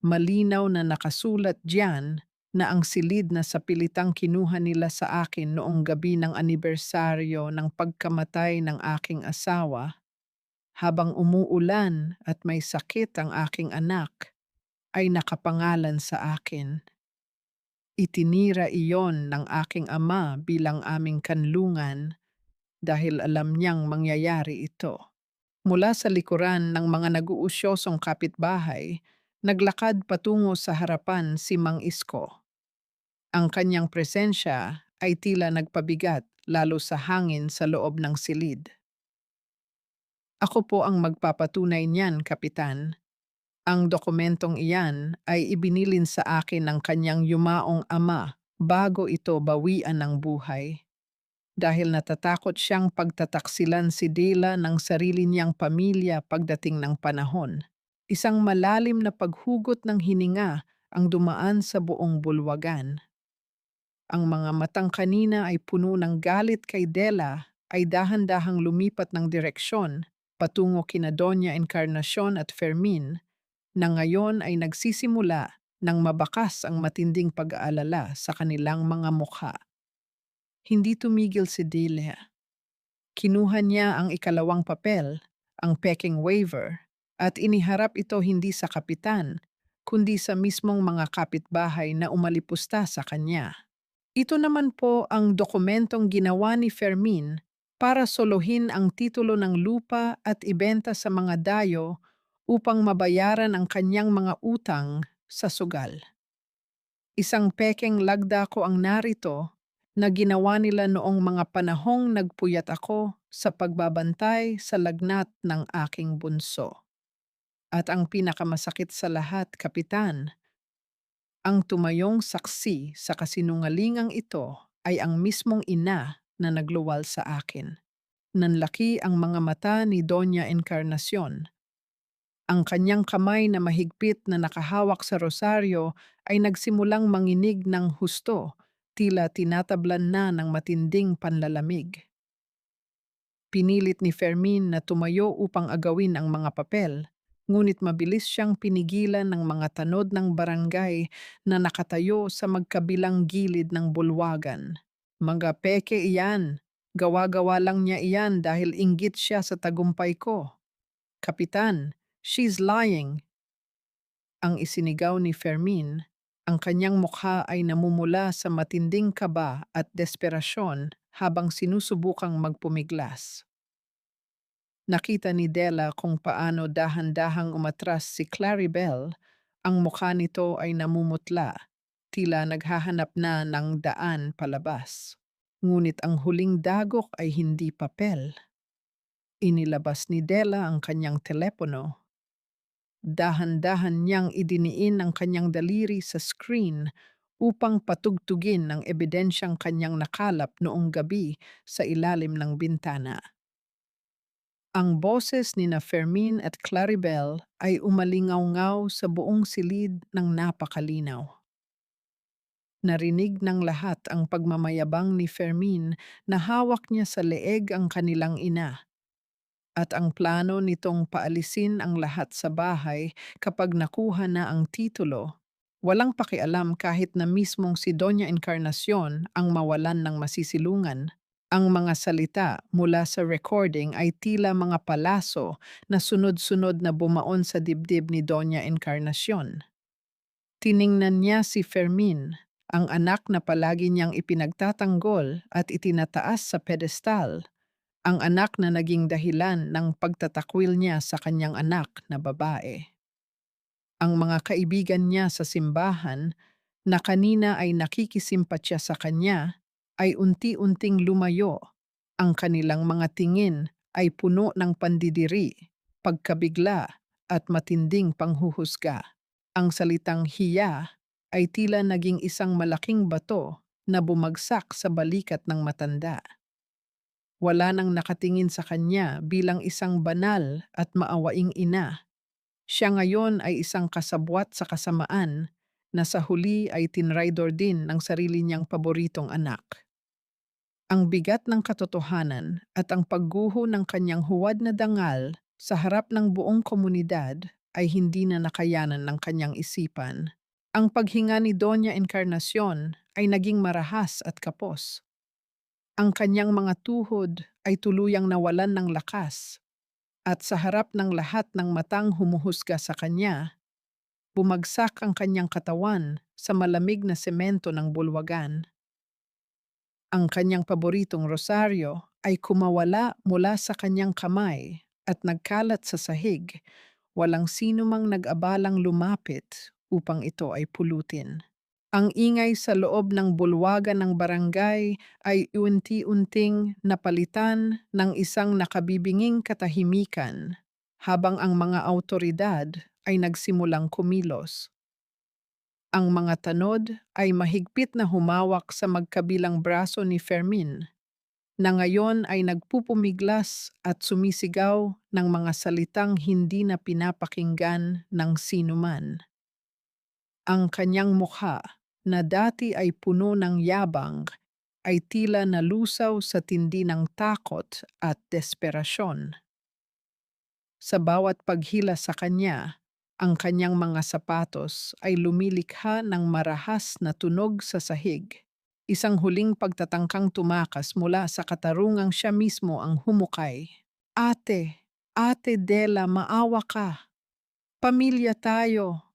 Malinaw na nakasulat diyan na ang silid na sapilitang kinuha nila sa akin noong gabi ng anibersaryo ng pagkamatay ng aking asawa, habang umuulan at may sakit ang aking anak, ay nakapangalan sa akin. Itinira iyon ng aking ama bilang aming kanlungan dahil alam niyang mangyayari ito. Mula sa likuran ng mga nag-uusyosong kapitbahay, naglakad patungo sa harapan si Mang Isko. Ang kanyang presensya ay tila nagpabigat lalo sa hangin sa loob ng silid. Ako po ang magpapatunay niyan, Kapitan. Ang dokumentong iyan ay ibinilin sa akin ng kanyang yumaong ama bago ito bawian ng buhay. Dahil natatakot siyang pagtataksilan si Dela ng sarili niyang pamilya pagdating ng panahon. Isang malalim na paghugot ng hininga ang dumaan sa buong bulwagan. Ang mga matang kanina ay puno ng galit kay Dela ay dahan-dahang lumipat ng direksyon patungo kina Doña Encarnacion at Fermin na ngayon ay nagsisimula ng mabakas ang matinding pag-aalala sa kanilang mga mukha. Hindi tumigil si Delia. Kinuha niya ang ikalawang papel, ang peking waiver, at iniharap ito hindi sa kapitan, kundi sa mismong mga kapitbahay na umalipusta sa kanya. Ito naman po ang dokumentong ginawa ni Fermin para solohin ang titulo ng lupa at ibenta sa mga dayo upang mabayaran ang kanyang mga utang sa sugal. Isang pekeng lagda ko ang narito na ginawa nila noong mga panahong nagpuyat ako sa pagbabantay sa lagnat ng aking bunso. At ang pinakamasakit sa lahat, Kapitan, ang tumayong saksi sa kasinungalingang ito ay ang mismong ina na nagluwal sa akin. Nanlaki ang mga mata ni Doña Encarnacion. Ang kanyang kamay na mahigpit na nakahawak sa rosaryo ay nagsimulang manginig ng husto, tila tinatablan na ng matinding panlalamig. Pinilit ni Fermin na tumayo upang agawin ang mga papel, ngunit mabilis siyang pinigilan ng mga tanod ng barangay na nakatayo sa magkabilang gilid ng bulwagan. Mga peke iyan, gawa-gawa lang niya iyan dahil inggit siya sa tagumpay ko. Kapitan, she's lying, ang isinigaw ni Fermin. Ang kanyang mukha ay namumula sa matinding kaba at desperasyon habang sinusubukang magpumiglas. Nakita ni Della kung paano dahan-dahang umatras si Claribel, ang mukha nito ay namumutla, tila naghahanap na ng daan palabas. Ngunit ang huling dagok ay hindi papel. Inilabas ni Della ang kanyang telepono. Dahan-dahan niyang idiniin ang kanyang daliri sa screen upang patugtugin ang ebidensyang kanyang nakalap noong gabi sa ilalim ng bintana. Ang boses ni na Fermin at Claribel ay umalingaw-ngaw sa buong silid ng napakalinaw. Narinig ng lahat ang pagmamayabang ni Fermin na hawak niya sa leeg ang kanilang ina at ang plano nitong paalisin ang lahat sa bahay kapag nakuha na ang titulo. Walang pakialam kahit na mismong si Doña Encarnacion ang mawalan ng masisilungan. Ang mga salita mula sa recording ay tila mga palaso na sunod-sunod na bumaon sa dibdib ni Doña Encarnacion. Tiningnan niya si Fermin, ang anak na palagi niyang ipinagtatanggol at itinataas sa pedestal, ang anak na naging dahilan ng pagtatakwil niya sa kanyang anak na babae. Ang mga kaibigan niya sa simbahan na kanina ay nakikisimpatya sa kanya ay unti-unting lumayo. Ang kanilang mga tingin ay puno ng pandidiri, pagkabigla at matinding panghuhusga. Ang salitang hiya ay tila naging isang malaking bato na bumagsak sa balikat ng matanda. Wala nang nakatingin sa kanya bilang isang banal at maawaing ina. Siya ngayon ay isang kasabwat sa kasamaan na sa huli ay tinraidor din ng sarili niyang paboritong anak. Ang bigat ng katotohanan at ang pagguho ng kanyang huwad na dangal sa harap ng buong komunidad ay hindi na nakayanan ng kanyang isipan. Ang paghinga ni Doña Encarnacion ay naging marahas at kapos. Ang kanyang mga tuhod ay tuluyang nawalan ng lakas at sa harap ng lahat ng matang humuhusga sa kanya, bumagsak ang kanyang katawan sa malamig na semento ng bulwagan. Ang kanyang paboritong rosaryo ay kumawala mula sa kanyang kamay at nagkalat sa sahig. Walang sino mang nag-abalang lumapit upang ito ay pulutin. Ang ingay sa loob ng bulwagan ng barangay ay unti-unting napalitan ng isang nakabibinging katahimikan habang ang mga awtoridad ay nagsimulang kumilos. Ang mga tanod ay mahigpit na humawak sa magkabilang braso ni Fermin, na ngayon ay nagpupumiglas at sumisigaw ng mga salitang hindi na pinapakinggan ng sinuman. Ang kanyang mukha, na dati ay puno ng yabang, ay tila nalusaw sa tindi ng takot at desperasyon. Sa bawat paghila sa kanya, ang kanyang mga sapatos ay lumilikha ng marahas na tunog sa sahig. Isang huling pagtatangkang tumakas mula sa katarungang siya mismo ang humukay. Ate, Ate Della, maawa ka. Pamilya tayo.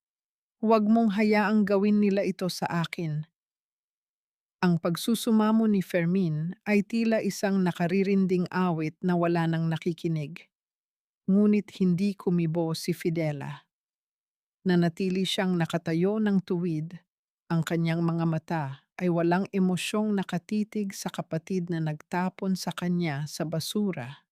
Huwag mong hayaang gawin nila ito sa akin. Ang pagsusumamo ni Fermin ay tila isang nakaririnding awit na wala nang nakikinig. Ngunit hindi kumibo si Fidela. Nanatili siyang nakatayo ng tuwid. Ang kanyang mga mata ay walang emosyong nakatitig sa kapatid na nagtapon sa kanya sa basura.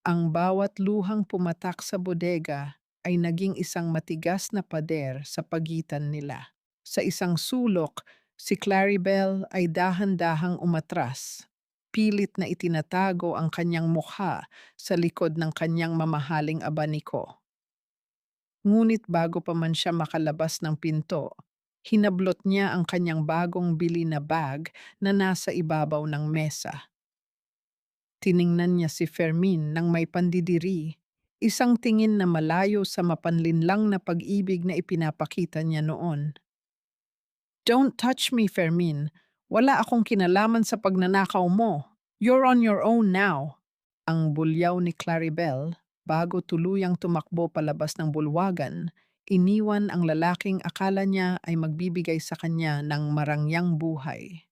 Ang bawat luhang pumatak sa bodega ay naging isang matigas na pader sa pagitan nila. Sa isang sulok, si Claribel ay dahan-dahang umatras. Pilit na itinatago ang kanyang mukha sa likod ng kanyang mamahaling abaniko. Ngunit bago pa man siya makalabas ng pinto, hinablot niya ang kanyang bagong bili na bag na nasa ibabaw ng mesa. Tiningnan niya si Fermin nang may pandidiri, isang tingin na malayo sa mapanlinlang na pag-ibig na ipinapakita niya noon. Don't touch me, Fermin. Wala akong kinalaman sa pagnanakaw mo. You're on your own now. Ang bulyaw ni Claribel, bago tuluyang tumakbo palabas ng bulwagan, iniwan ang lalaking akala niya ay magbibigay sa kanya ng marangyang buhay.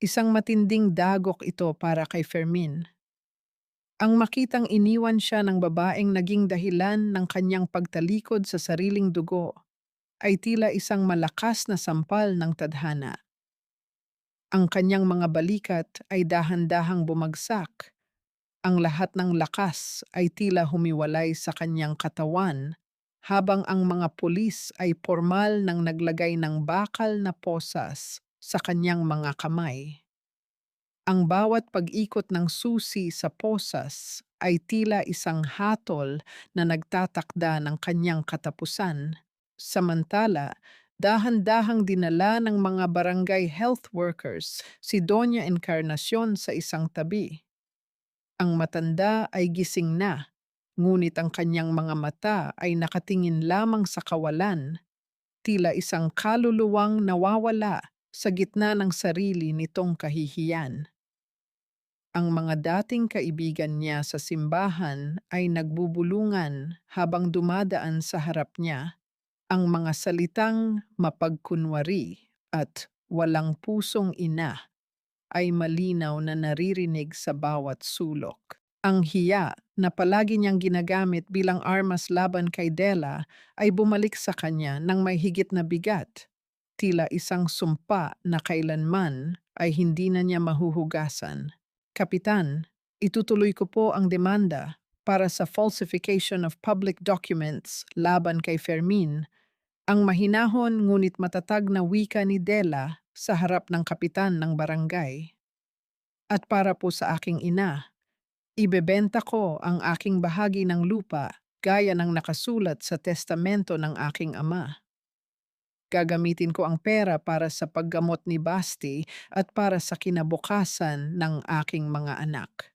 Isang matinding dagok ito para kay Fermin. Ang makitang iniwan siya ng babaeng naging dahilan ng kanyang pagtalikod sa sariling dugo ay tila isang malakas na sampal ng tadhana. Ang kanyang mga balikat ay dahan-dahang bumagsak. Ang lahat ng lakas ay tila humiwalay sa kanyang katawan, habang ang mga pulis ay pormal nang naglagay ng bakal na posas sa kanyang mga kamay. Ang bawat pag-ikot ng susi sa posas ay tila isang hatol na nagtatakda ng kanyang katapusan. Samantala, dahan-dahang dinala ng mga barangay health workers si Doña Encarnacion sa isang tabi. Ang matanda ay gising na, ngunit ang kanyang mga mata ay nakatingin lamang sa kawalan, tila isang kaluluwang nawawala sa gitna ng sarili nitong kahihiyan. Ang mga dating kaibigan niya sa simbahan ay nagbubulungan habang dumadaan sa harap niya, ang mga salitang mapagkunwari at walang pusong ina ay malinaw na naririnig sa bawat sulok. Ang hiya na palagi niyang ginagamit bilang armas laban kay Della ay bumalik sa kanya ng may higit na bigat, tila isang sumpa na kailanman ay hindi na niya mahuhugasan. Kapitan, itutuloy ko po ang demanda para sa falsification of public documents laban kay Fermin, ang mahinahon ngunit matatag na wika ni Dela sa harap ng kapitan ng barangay. At para po sa aking ina, ibebenta ko ang aking bahagi ng lupa gaya ng nakasulat sa testamento ng aking ama. Gagamitin ko ang pera para sa paggamot ni Basti at para sa kinabukasan ng aking mga anak.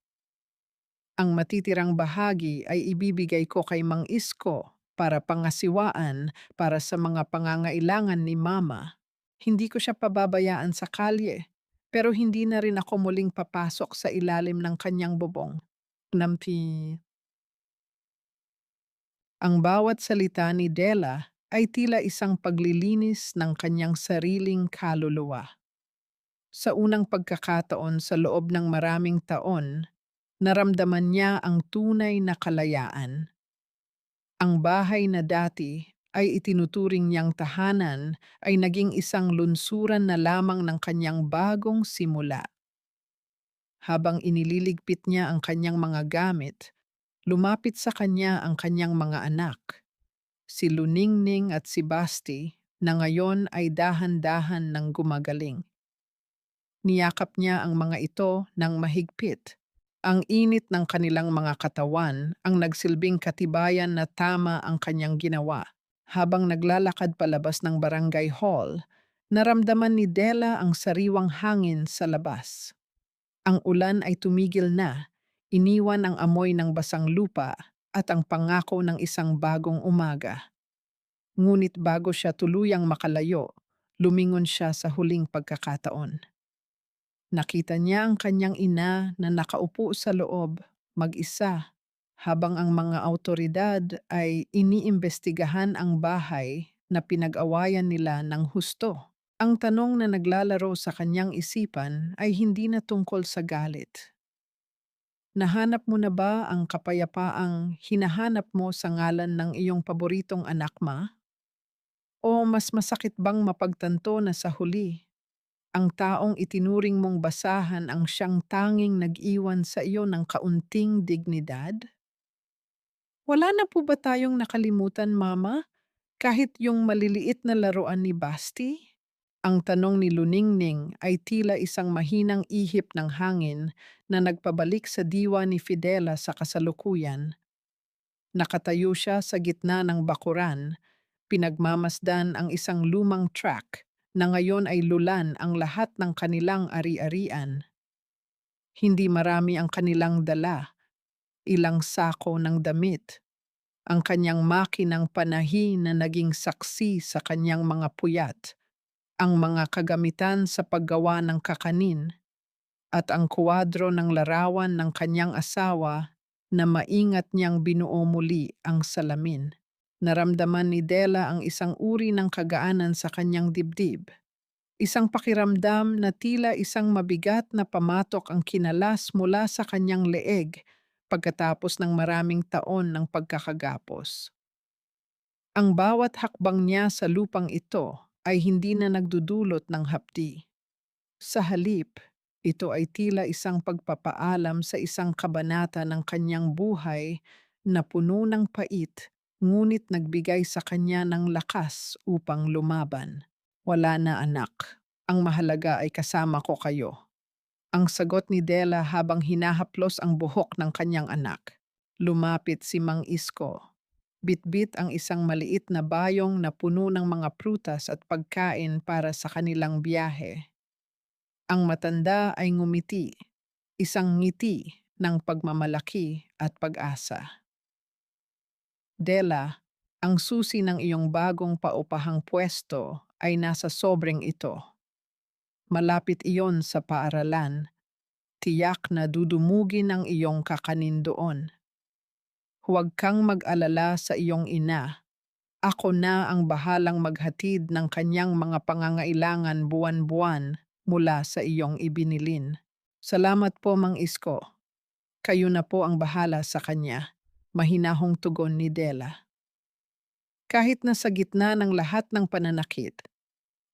Ang matitirang bahagi ay ibibigay ko kay Mang Isko para pangasiwaan para sa mga pangangailangan ni Mama. Hindi ko siya pababayaan sa kalye, pero hindi na rin ako muling papasok sa ilalim ng kanyang bubong. Nampi. Ang bawat salita ni Della ay tila isang paglilinis ng kanyang sariling kaluluwa. Sa unang pagkakataon sa loob ng maraming taon, naramdaman niya ang tunay na kalayaan. Ang bahay na dati ay itinuturing niyang tahanan ay naging isang lunsuran na lamang ng kanyang bagong simula. Habang inililigpit niya ang kanyang mga gamit, lumapit sa kanya ang kanyang mga anak, si Luningning at si Basti, na ngayon ay dahan-dahan ng gumagaling. Niyakap niya ang mga ito ng mahigpit. Ang init ng kanilang mga katawan ang nagsilbing katibayan na tama ang kanyang ginawa. Habang naglalakad palabas ng barangay hall, naramdaman ni Della ang sariwang hangin sa labas. Ang ulan ay tumigil na, iniwan ang amoy ng basang lupa at ang pangako ng isang bagong umaga. Ngunit bago siya tuluyang makalayo, lumingon siya sa huling pagkakataon. Nakita niya ang kanyang ina na nakaupo sa loob, mag-isa, habang ang mga awtoridad ay iniimbestigahan ang bahay na pinag-awayan nila ng husto. Ang tanong na naglalaro sa kanyang isipan ay hindi na tungkol sa galit. Nahanap mo na ba ang kapayapaang hinahanap mo sa ngalan ng iyong paboritong anak, ma? O mas masakit bang mapagtanto na sa huli ang taong itinuring mong basahan ang siyang tanging nag-iwan sa iyo ng kaunting dignidad? Wala na po ba tayong nakalimutan, Mama? Kahit yung maliliit na laruan ni Basti? Ang tanong ni Luningning ay tila isang mahinang ihip ng hangin na nagpabalik sa diwa ni Fidela sa kasalukuyan. Nakatayo siya sa gitna ng bakuran, pinagmamasdan ang isang lumang truck na ngayon ay lulan ang lahat ng kanilang ari-arian. Hindi marami ang kanilang dala, ilang sako ng damit, ang kanyang makinang panahi na naging saksi sa kanyang mga puyat, ang mga kagamitan sa paggawa ng kakanin, at ang kuwadro ng larawan ng kanyang asawa na maingat niyang binuo muli ang salamin. Naramdaman ni Della ang isang uri ng kagaanan sa kanyang dibdib. Isang pakiramdam na tila isang mabigat na pamatok ang kinalas mula sa kanyang leeg pagkatapos ng maraming taon ng pagkakagapos. Ang bawat hakbang niya sa lupang ito ay hindi na nagdudulot ng hapdi. Sa halip, ito ay tila isang pagpapaalam sa isang kabanata ng kanyang buhay na puno ng pait, ngunit nagbigay sa kanya ng lakas upang lumaban. Wala na anak. Ang mahalaga ay kasama ko kayo. Ang sagot ni Della habang hinahaplos ang buhok ng kanyang anak. Lumapit si Mang Isko. Bitbit ang isang maliit na bayong na puno ng mga prutas at pagkain para sa kanilang biyahe. Ang matanda ay ngumiti, isang ngiti ng pagmamalaki at pag-asa. Della, ang susi ng iyong bagong paupahang pwesto ay nasa sobreng ito. Malapit iyon sa paaralan, tiyak na dudumugin ang iyong kakanin doon. Huwag kang mag-alala sa iyong ina. Ako na ang bahalang maghatid ng kanyang mga pangangailangan buwan-buwan mula sa iyong ibinilin. Salamat po, Mang Isko. Kayo na po ang bahala sa kanya. Mahinahong tugon ni Della. Kahit na sa gitna ng lahat ng pananakit,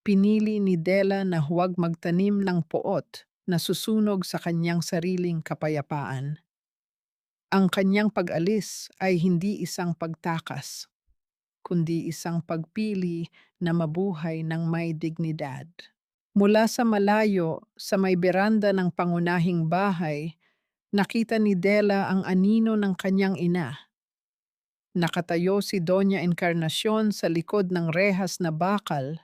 pinili ni Della na huwag magtanim ng poot na susunog sa kanyang sariling kapayapaan. Ang kanyang pag-alis ay hindi isang pagtakas, kundi isang pagpili na mabuhay ng may dignidad. Mula sa malayo, sa may beranda ng pangunahing bahay, nakita ni Della ang anino ng kanyang ina. Nakatayo si Doña Encarnacion sa likod ng rehas na bakal.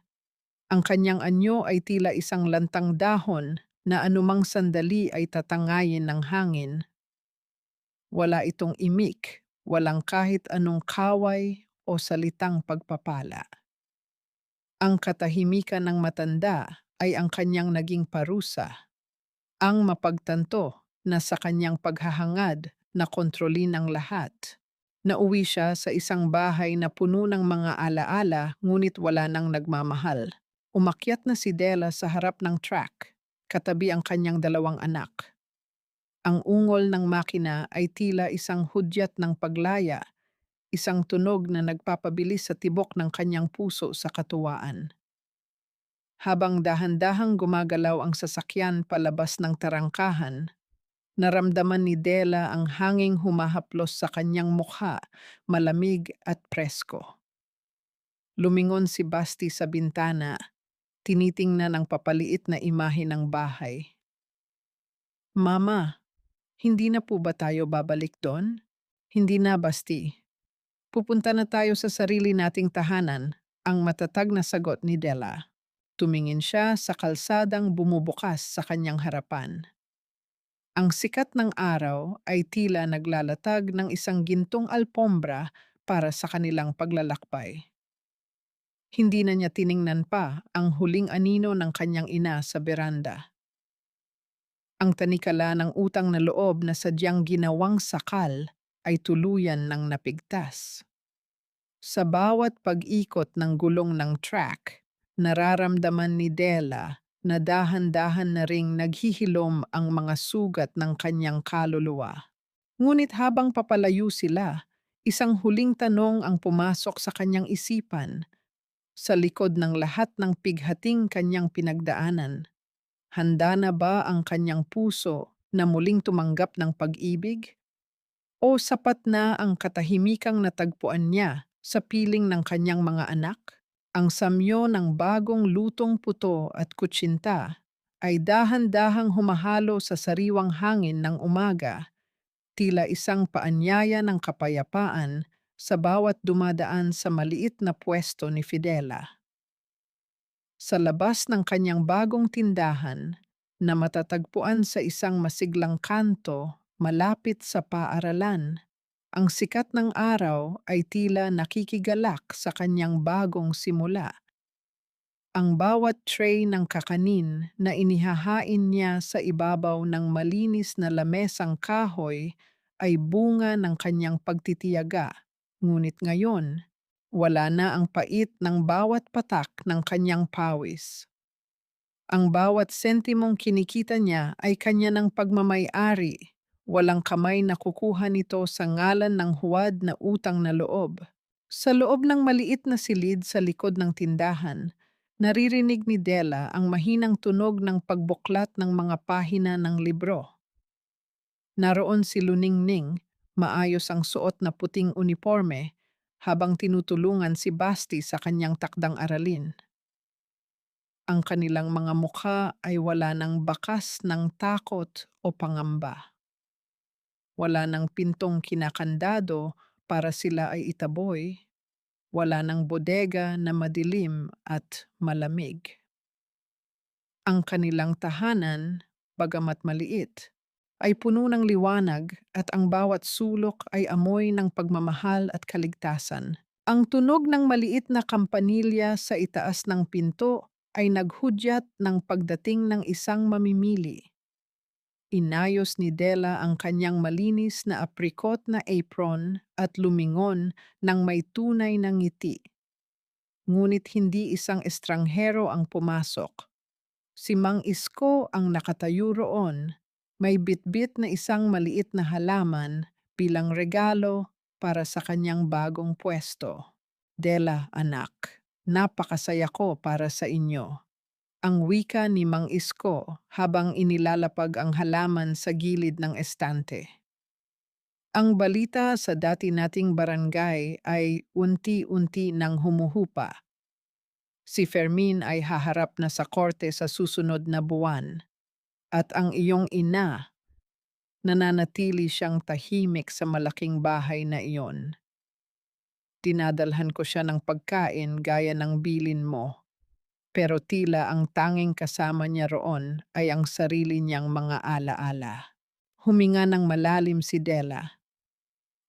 Ang kanyang anyo ay tila isang lantang dahon na anumang sandali ay tatangayin ng hangin. Wala itong imik, walang kahit anong kaway o salitang pagpapala. Ang katahimikan ng matanda ay ang kanyang naging parusa, ang mapagtanto na sa kanyang paghahangad na kontrolin ang lahat. Nauwi siya sa isang bahay na puno ng mga alaala ngunit wala nang nagmamahal. Umakyat na si Della sa harap ng truck, katabi ang kanyang dalawang anak. Ang ungol ng makina ay tila isang hudyat ng paglaya, isang tunog na nagpapabilis sa tibok ng kanyang puso sa katuwaan. Habang dahan-dahang gumagalaw ang sasakyan palabas ng tarangkahan, naramdaman ni Della ang hanging humahaplos sa kanyang mukha, malamig at presko. Lumingon si Basti sa bintana, tinitingnan ang papaliit na imahe ng bahay. Mama, hindi na po ba tayo babalik doon? Hindi na, Basti. Pupunta na tayo sa sarili nating tahanan, ang matatag na sagot ni Della. Tumingin siya sa kalsadang bumubukas sa kanyang harapan. Ang sikat ng araw ay tila naglalatag ng isang gintong alpombra para sa kanilang paglalakbay. Hindi na niya tiningnan pa ang huling anino ng kanyang ina sa beranda. Ang tanikala ng utang na loob na sadyang ginawang sakal ay tuluyan ng napigtas. Sa bawat pag-ikot ng gulong ng track, nararamdaman ni Della na dahan-dahan na ring naghihilom ang mga sugat ng kanyang kaluluwa. Ngunit habang papalayo sila, isang huling tanong ang pumasok sa kanyang isipan. Sa likod ng lahat ng pighating kanyang pinagdaanan, handa na ba ang kanyang puso na muling tumanggap ng pag-ibig? O sapat na ang katahimikang natagpuan niya sa piling ng kanyang mga anak? Ang samyo ng bagong lutong puto at kutsinta ay dahan-dahang humahalo sa sariwang hangin ng umaga, tila isang paanyaya ng kapayapaan sa bawat dumadaan sa maliit na pwesto ni Fidela. Sa labas ng kanyang bagong tindahan, na matatagpuan sa isang masiglang kanto malapit sa paaralan, ang sikat ng araw ay tila nakikigalak sa kanyang bagong simula. Ang bawat tray ng kakanin na inihahain niya sa ibabaw ng malinis na lamesang kahoy ay bunga ng kanyang pagtitiyaga. Ngunit ngayon, wala na ang pait ng bawat patak ng kanyang pawis. Ang bawat sentimong kinikita niya ay kanya ng pagmamay-ari. Walang kamay na kukuha nito sa ngalan ng huwad na utang na loob. Sa loob ng maliit na silid sa likod ng tindahan, Naririnig ni Della ang mahinang tunog ng pagbuklat ng mga pahina ng libro. Naroon si Luningning, maayos ang suot na puting uniforme, habang tinutulungan si Basti sa kanyang takdang aralin. Ang kanilang mga mukha ay wala ng bakas ng takot o pangamba. Wala ng pintong kinakandado para sila ay itaboy. Wala ng bodega na madilim at malamig. Ang kanilang tahanan, bagamat maliit, ay puno ng liwanag at ang bawat sulok ay amoy ng pagmamahal at kaligtasan. Ang tunog ng maliit na kampanilya sa itaas ng pinto ay naghudyat ng pagdating ng isang mamimili. Inayos ni Della ang kanyang malinis na aprikot na apron at lumingon ng may tunay na ngiti. Ngunit hindi isang estranghero ang pumasok. Si Mang Isko ang nakatayo roon, may bitbit na isang maliit na halaman bilang regalo para sa kanyang bagong pwesto. Dela, anak, napakasaya ko para sa inyo. Ang wika ni Mang Isko habang inilalapag ang halaman sa gilid ng estante. Ang balita sa dati nating barangay ay unti-unti nang humuhupa. Si Fermin ay haharap na sa korte sa susunod na buwan. At ang iyong ina, nananatili siyang tahimik sa malaking bahay na iyon. Dinadalhan ko siya ng pagkain gaya ng bilin mo, pero tila ang tanging kasama niya roon ay ang sarili niyang mga alaala. Huminga ng malalim si Della.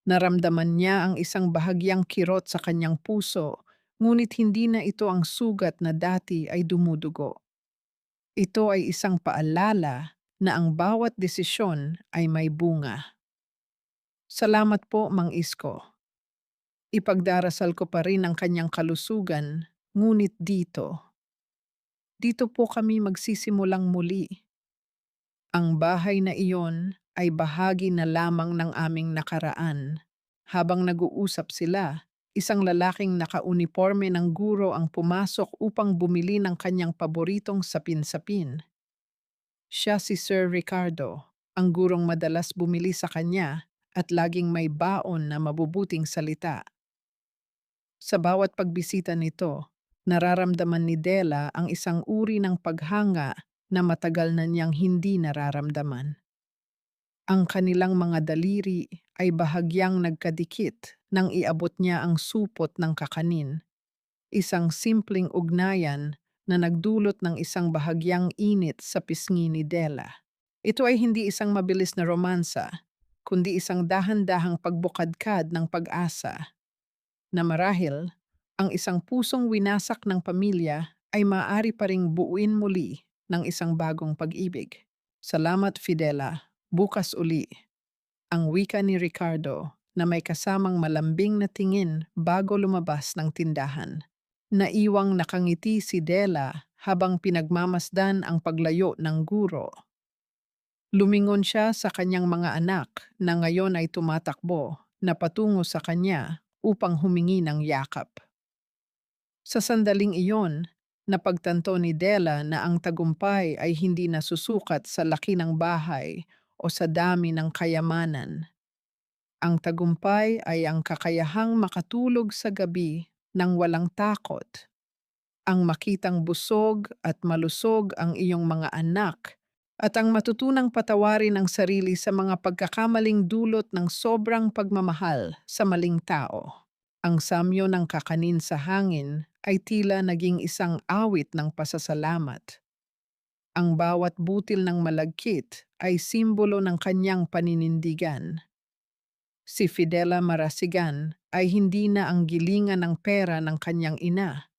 Naramdaman niya ang isang bahagyang kirot sa kanyang puso, ngunit hindi na ito ang sugat na dati ay dumudugo. Ito ay isang paalala na ang bawat desisyon ay may bunga. Salamat po, Mang Isko. Ipagdarasal ko pa rin ang kanyang kalusugan, ngunit dito po kami magsisimulang muli. Ang bahay na iyon ay bahagi na lamang ng aming nakaraan. Habang nag-uusap sila, isang lalaking nakauniforme ng guro ang pumasok upang bumili ng kanyang paboritong sapin-sapin. Siya si Sir Ricardo, ang gurong madalas bumili sa kanya at laging may baon na mabubuting salita. Sa bawat pagbisita nito, nararamdaman ni Della ang isang uri ng paghanga na matagal na niyang hindi nararamdaman. Ang kanilang mga daliri ay bahagyang nagkadikit nang iabot niya ang supot ng kakanin, isang simpleng ugnayan na nagdulot ng isang bahagyang init sa pisngi ni Della. Ito ay hindi isang mabilis na romansa, kundi isang dahan-dahang pagbukadkad ng pag-asa na marahil ang isang pusong winasak ng pamilya ay maaari pa ring buuin muli ng isang bagong pag-ibig. Salamat, Fidela. Bukas uli. Ang wika ni Ricardo na may kasamang malambing na tingin bago lumabas ng tindahan. Naiwang nakangiti si Della habang pinagmamasdan ang paglayo ng guro. Lumingon siya sa kanyang mga anak na ngayon ay tumatakbo na patungo sa kanya upang humingi ng yakap. Sa sandaling iyon, napagtanto ni Della na ang tagumpay ay hindi nasusukat sa laki ng bahay o sa dami ng kayamanan. Ang tagumpay ay ang kakayahang makatulog sa gabi ng walang takot, ang makitang busog at malusog ang iyong mga anak, at ang matutunang patawarin ang sarili sa mga pagkakamaling dulot ng sobrang pagmamahal sa maling tao. Ang samyo ng kakanin sa hangin ay tila naging isang awit ng pasasalamat. Ang bawat butil ng malagkit ay simbolo ng kanyang paninindigan. Si Fidela Marasigan ay hindi na ang gilingan ng pera ng kanyang ina.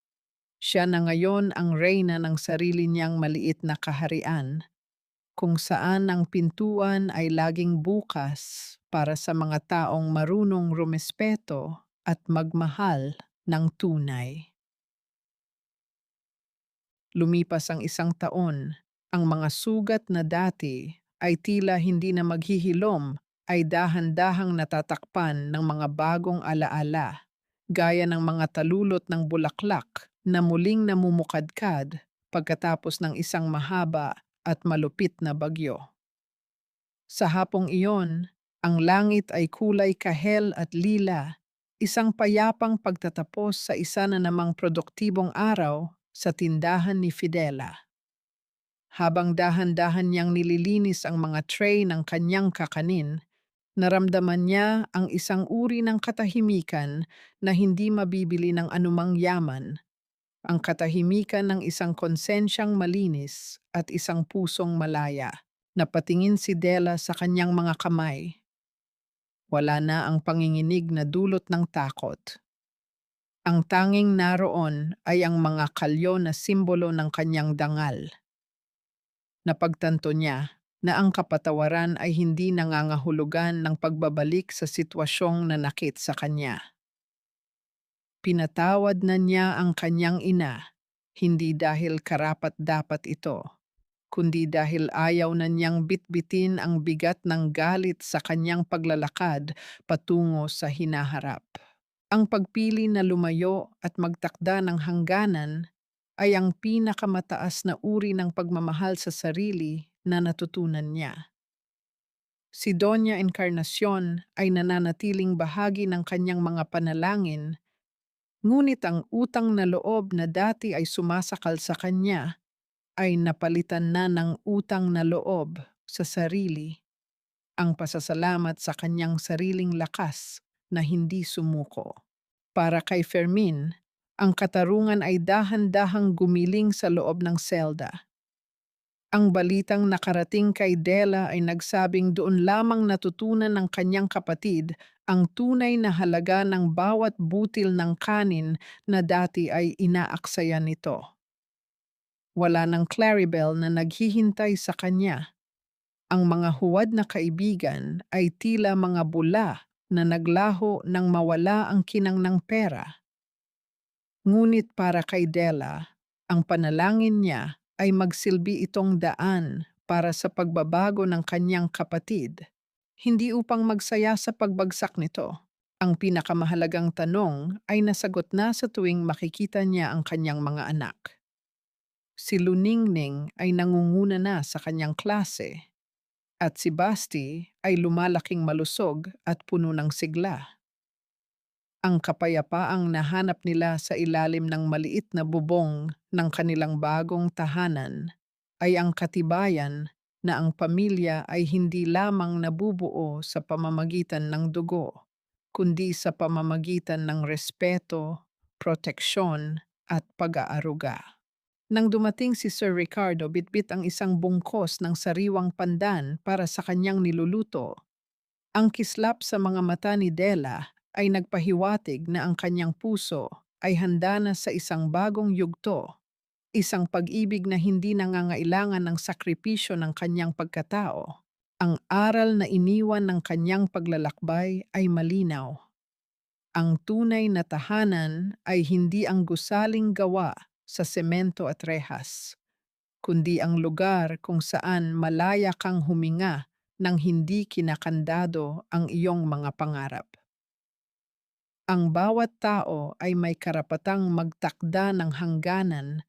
Siya na ngayon ang reyna ng sarili niyang maliit na kaharian, kung saan ang pintuan ay laging bukas para sa mga taong marunong rumespeto at magmahal ng tunay. Lumipas ang isang taon, ang mga sugat na dati ay tila hindi na maghihilom ay dahan-dahang natatakpan ng mga bagong alaala gaya ng mga talulot ng bulaklak na muling namumukadkad pagkatapos ng isang mahaba at malupit na bagyo. Sa hapong iyon, ang langit ay kulay kahel at lila, isang payapang pagtatapos sa isa na namang produktibong araw sa tindahan ni Fidela. Habang dahan-dahan niyang nililinis ang mga tray ng kanyang kakanin, naramdaman niya ang isang uri ng katahimikan na hindi mabibili ng anumang yaman, ang katahimikan ng isang konsensyang malinis at isang pusong malaya. Napatingin si Della sa kanyang mga kamay. Wala na ang panginginig na dulot ng takot. Ang tanging naroon ay ang mga kalyo na simbolo ng kanyang dangal. Napagtanto niya na ang kapatawaran ay hindi nangangahulugan ng pagbabalik sa sitwasyong nanakit sa kanya. Pinatawad na niya ang kanyang ina, hindi dahil karapat-dapat ito, kundi dahil ayaw na niyang bitbitin ang bigat ng galit sa kanyang paglalakad patungo sa hinaharap. Ang pagpili na lumayo at magtakda ng hangganan ay ang pinakamataas na uri ng pagmamahal sa sarili na natutunan niya. Si Doña Encarnacion ay nananatiling bahagi ng kanyang mga panalangin, ngunit ang utang na loob na dati ay sumasakal sa kanya ay napalitan na ng utang na loob sa sarili, ang pasasalamat sa kanyang sariling lakas na hindi sumuko. Para kay Fermin, ang katarungan ay dahan-dahang gumiling sa loob ng selda. Ang balitang nakarating kay Della ay nagsabing doon lamang natutunan ng kanyang kapatid ang tunay na halaga ng bawat butil ng kanin na dati ay inaaksayan nito. Wala ng Claribel na naghihintay sa kanya. Ang mga huwad na kaibigan ay tila mga bula na naglaho nang mawala ang kinang ng pera. Ngunit para kay Della, ang panalangin niya ay magsilbi itong daan para sa pagbabago ng kanyang kapatid, hindi upang magsaya sa pagbagsak nito. Ang pinakamahalagang tanong ay nasagot na sa tuwing makikita niya ang kanyang mga anak. Si Luningning ay nangunguna na sa kanyang klase at si Basti ay lumalaking malusog at puno ng sigla. Ang kapayapaang nahanap nila sa ilalim ng maliit na bubong ng kanilang bagong tahanan ay ang katibayan na ang pamilya ay hindi lamang nabubuo sa pamamagitan ng dugo, kundi sa pamamagitan ng respeto, proteksyon at pag-aaruga. Nang dumating si Sir Ricardo, bitbit ang isang bungkos ng sariwang pandan para sa kanyang niluluto. Ang kislap sa mga mata ni Della ay nagpahiwatig na ang kanyang puso ay handa na sa isang bagong yugto, isang pag-ibig na hindi nangangailangan ng sakripisyo ng kanyang pagkatao. Ang aral na iniwan ng kanyang paglalakbay ay malinaw. Ang tunay na tahanan ay hindi ang gusaling gawa sa semento at rehas, kundi ang lugar kung saan malaya kang huminga nang hindi kinakandado ang iyong mga pangarap. Ang bawat tao ay may karapatang magtakda ng hangganan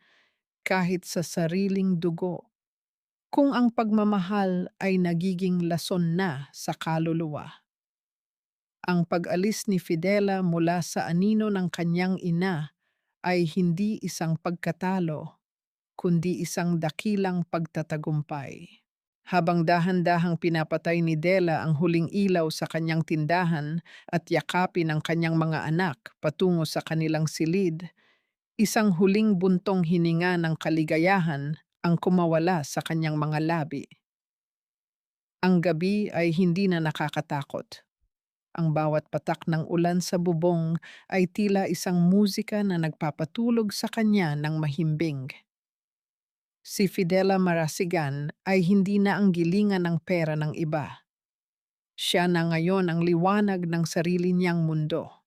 kahit sa sariling dugo, kung ang pagmamahal ay nagiging lason na sa kaluluwa. Ang pag-alis ni Fidela mula sa anino ng kanyang ina ay hindi isang pagkatalo, kundi isang dakilang pagtatagumpay. Habang dahan-dahang pinapatay ni Della ang huling ilaw sa kanyang tindahan at yakapin ang kanyang mga anak patungo sa kanilang silid, isang huling buntong hininga ng kaligayahan ang kumawala sa kanyang mga labi. Ang gabi ay hindi na nakakatakot. Ang bawat patak ng ulan sa bubong ay tila isang musika na nagpapatulog sa kanya ng mahimbing. Si Fidela Marasigan ay hindi na ang gilingan ng pera ng iba. Siya na ngayon ang liwanag ng sarili niyang mundo.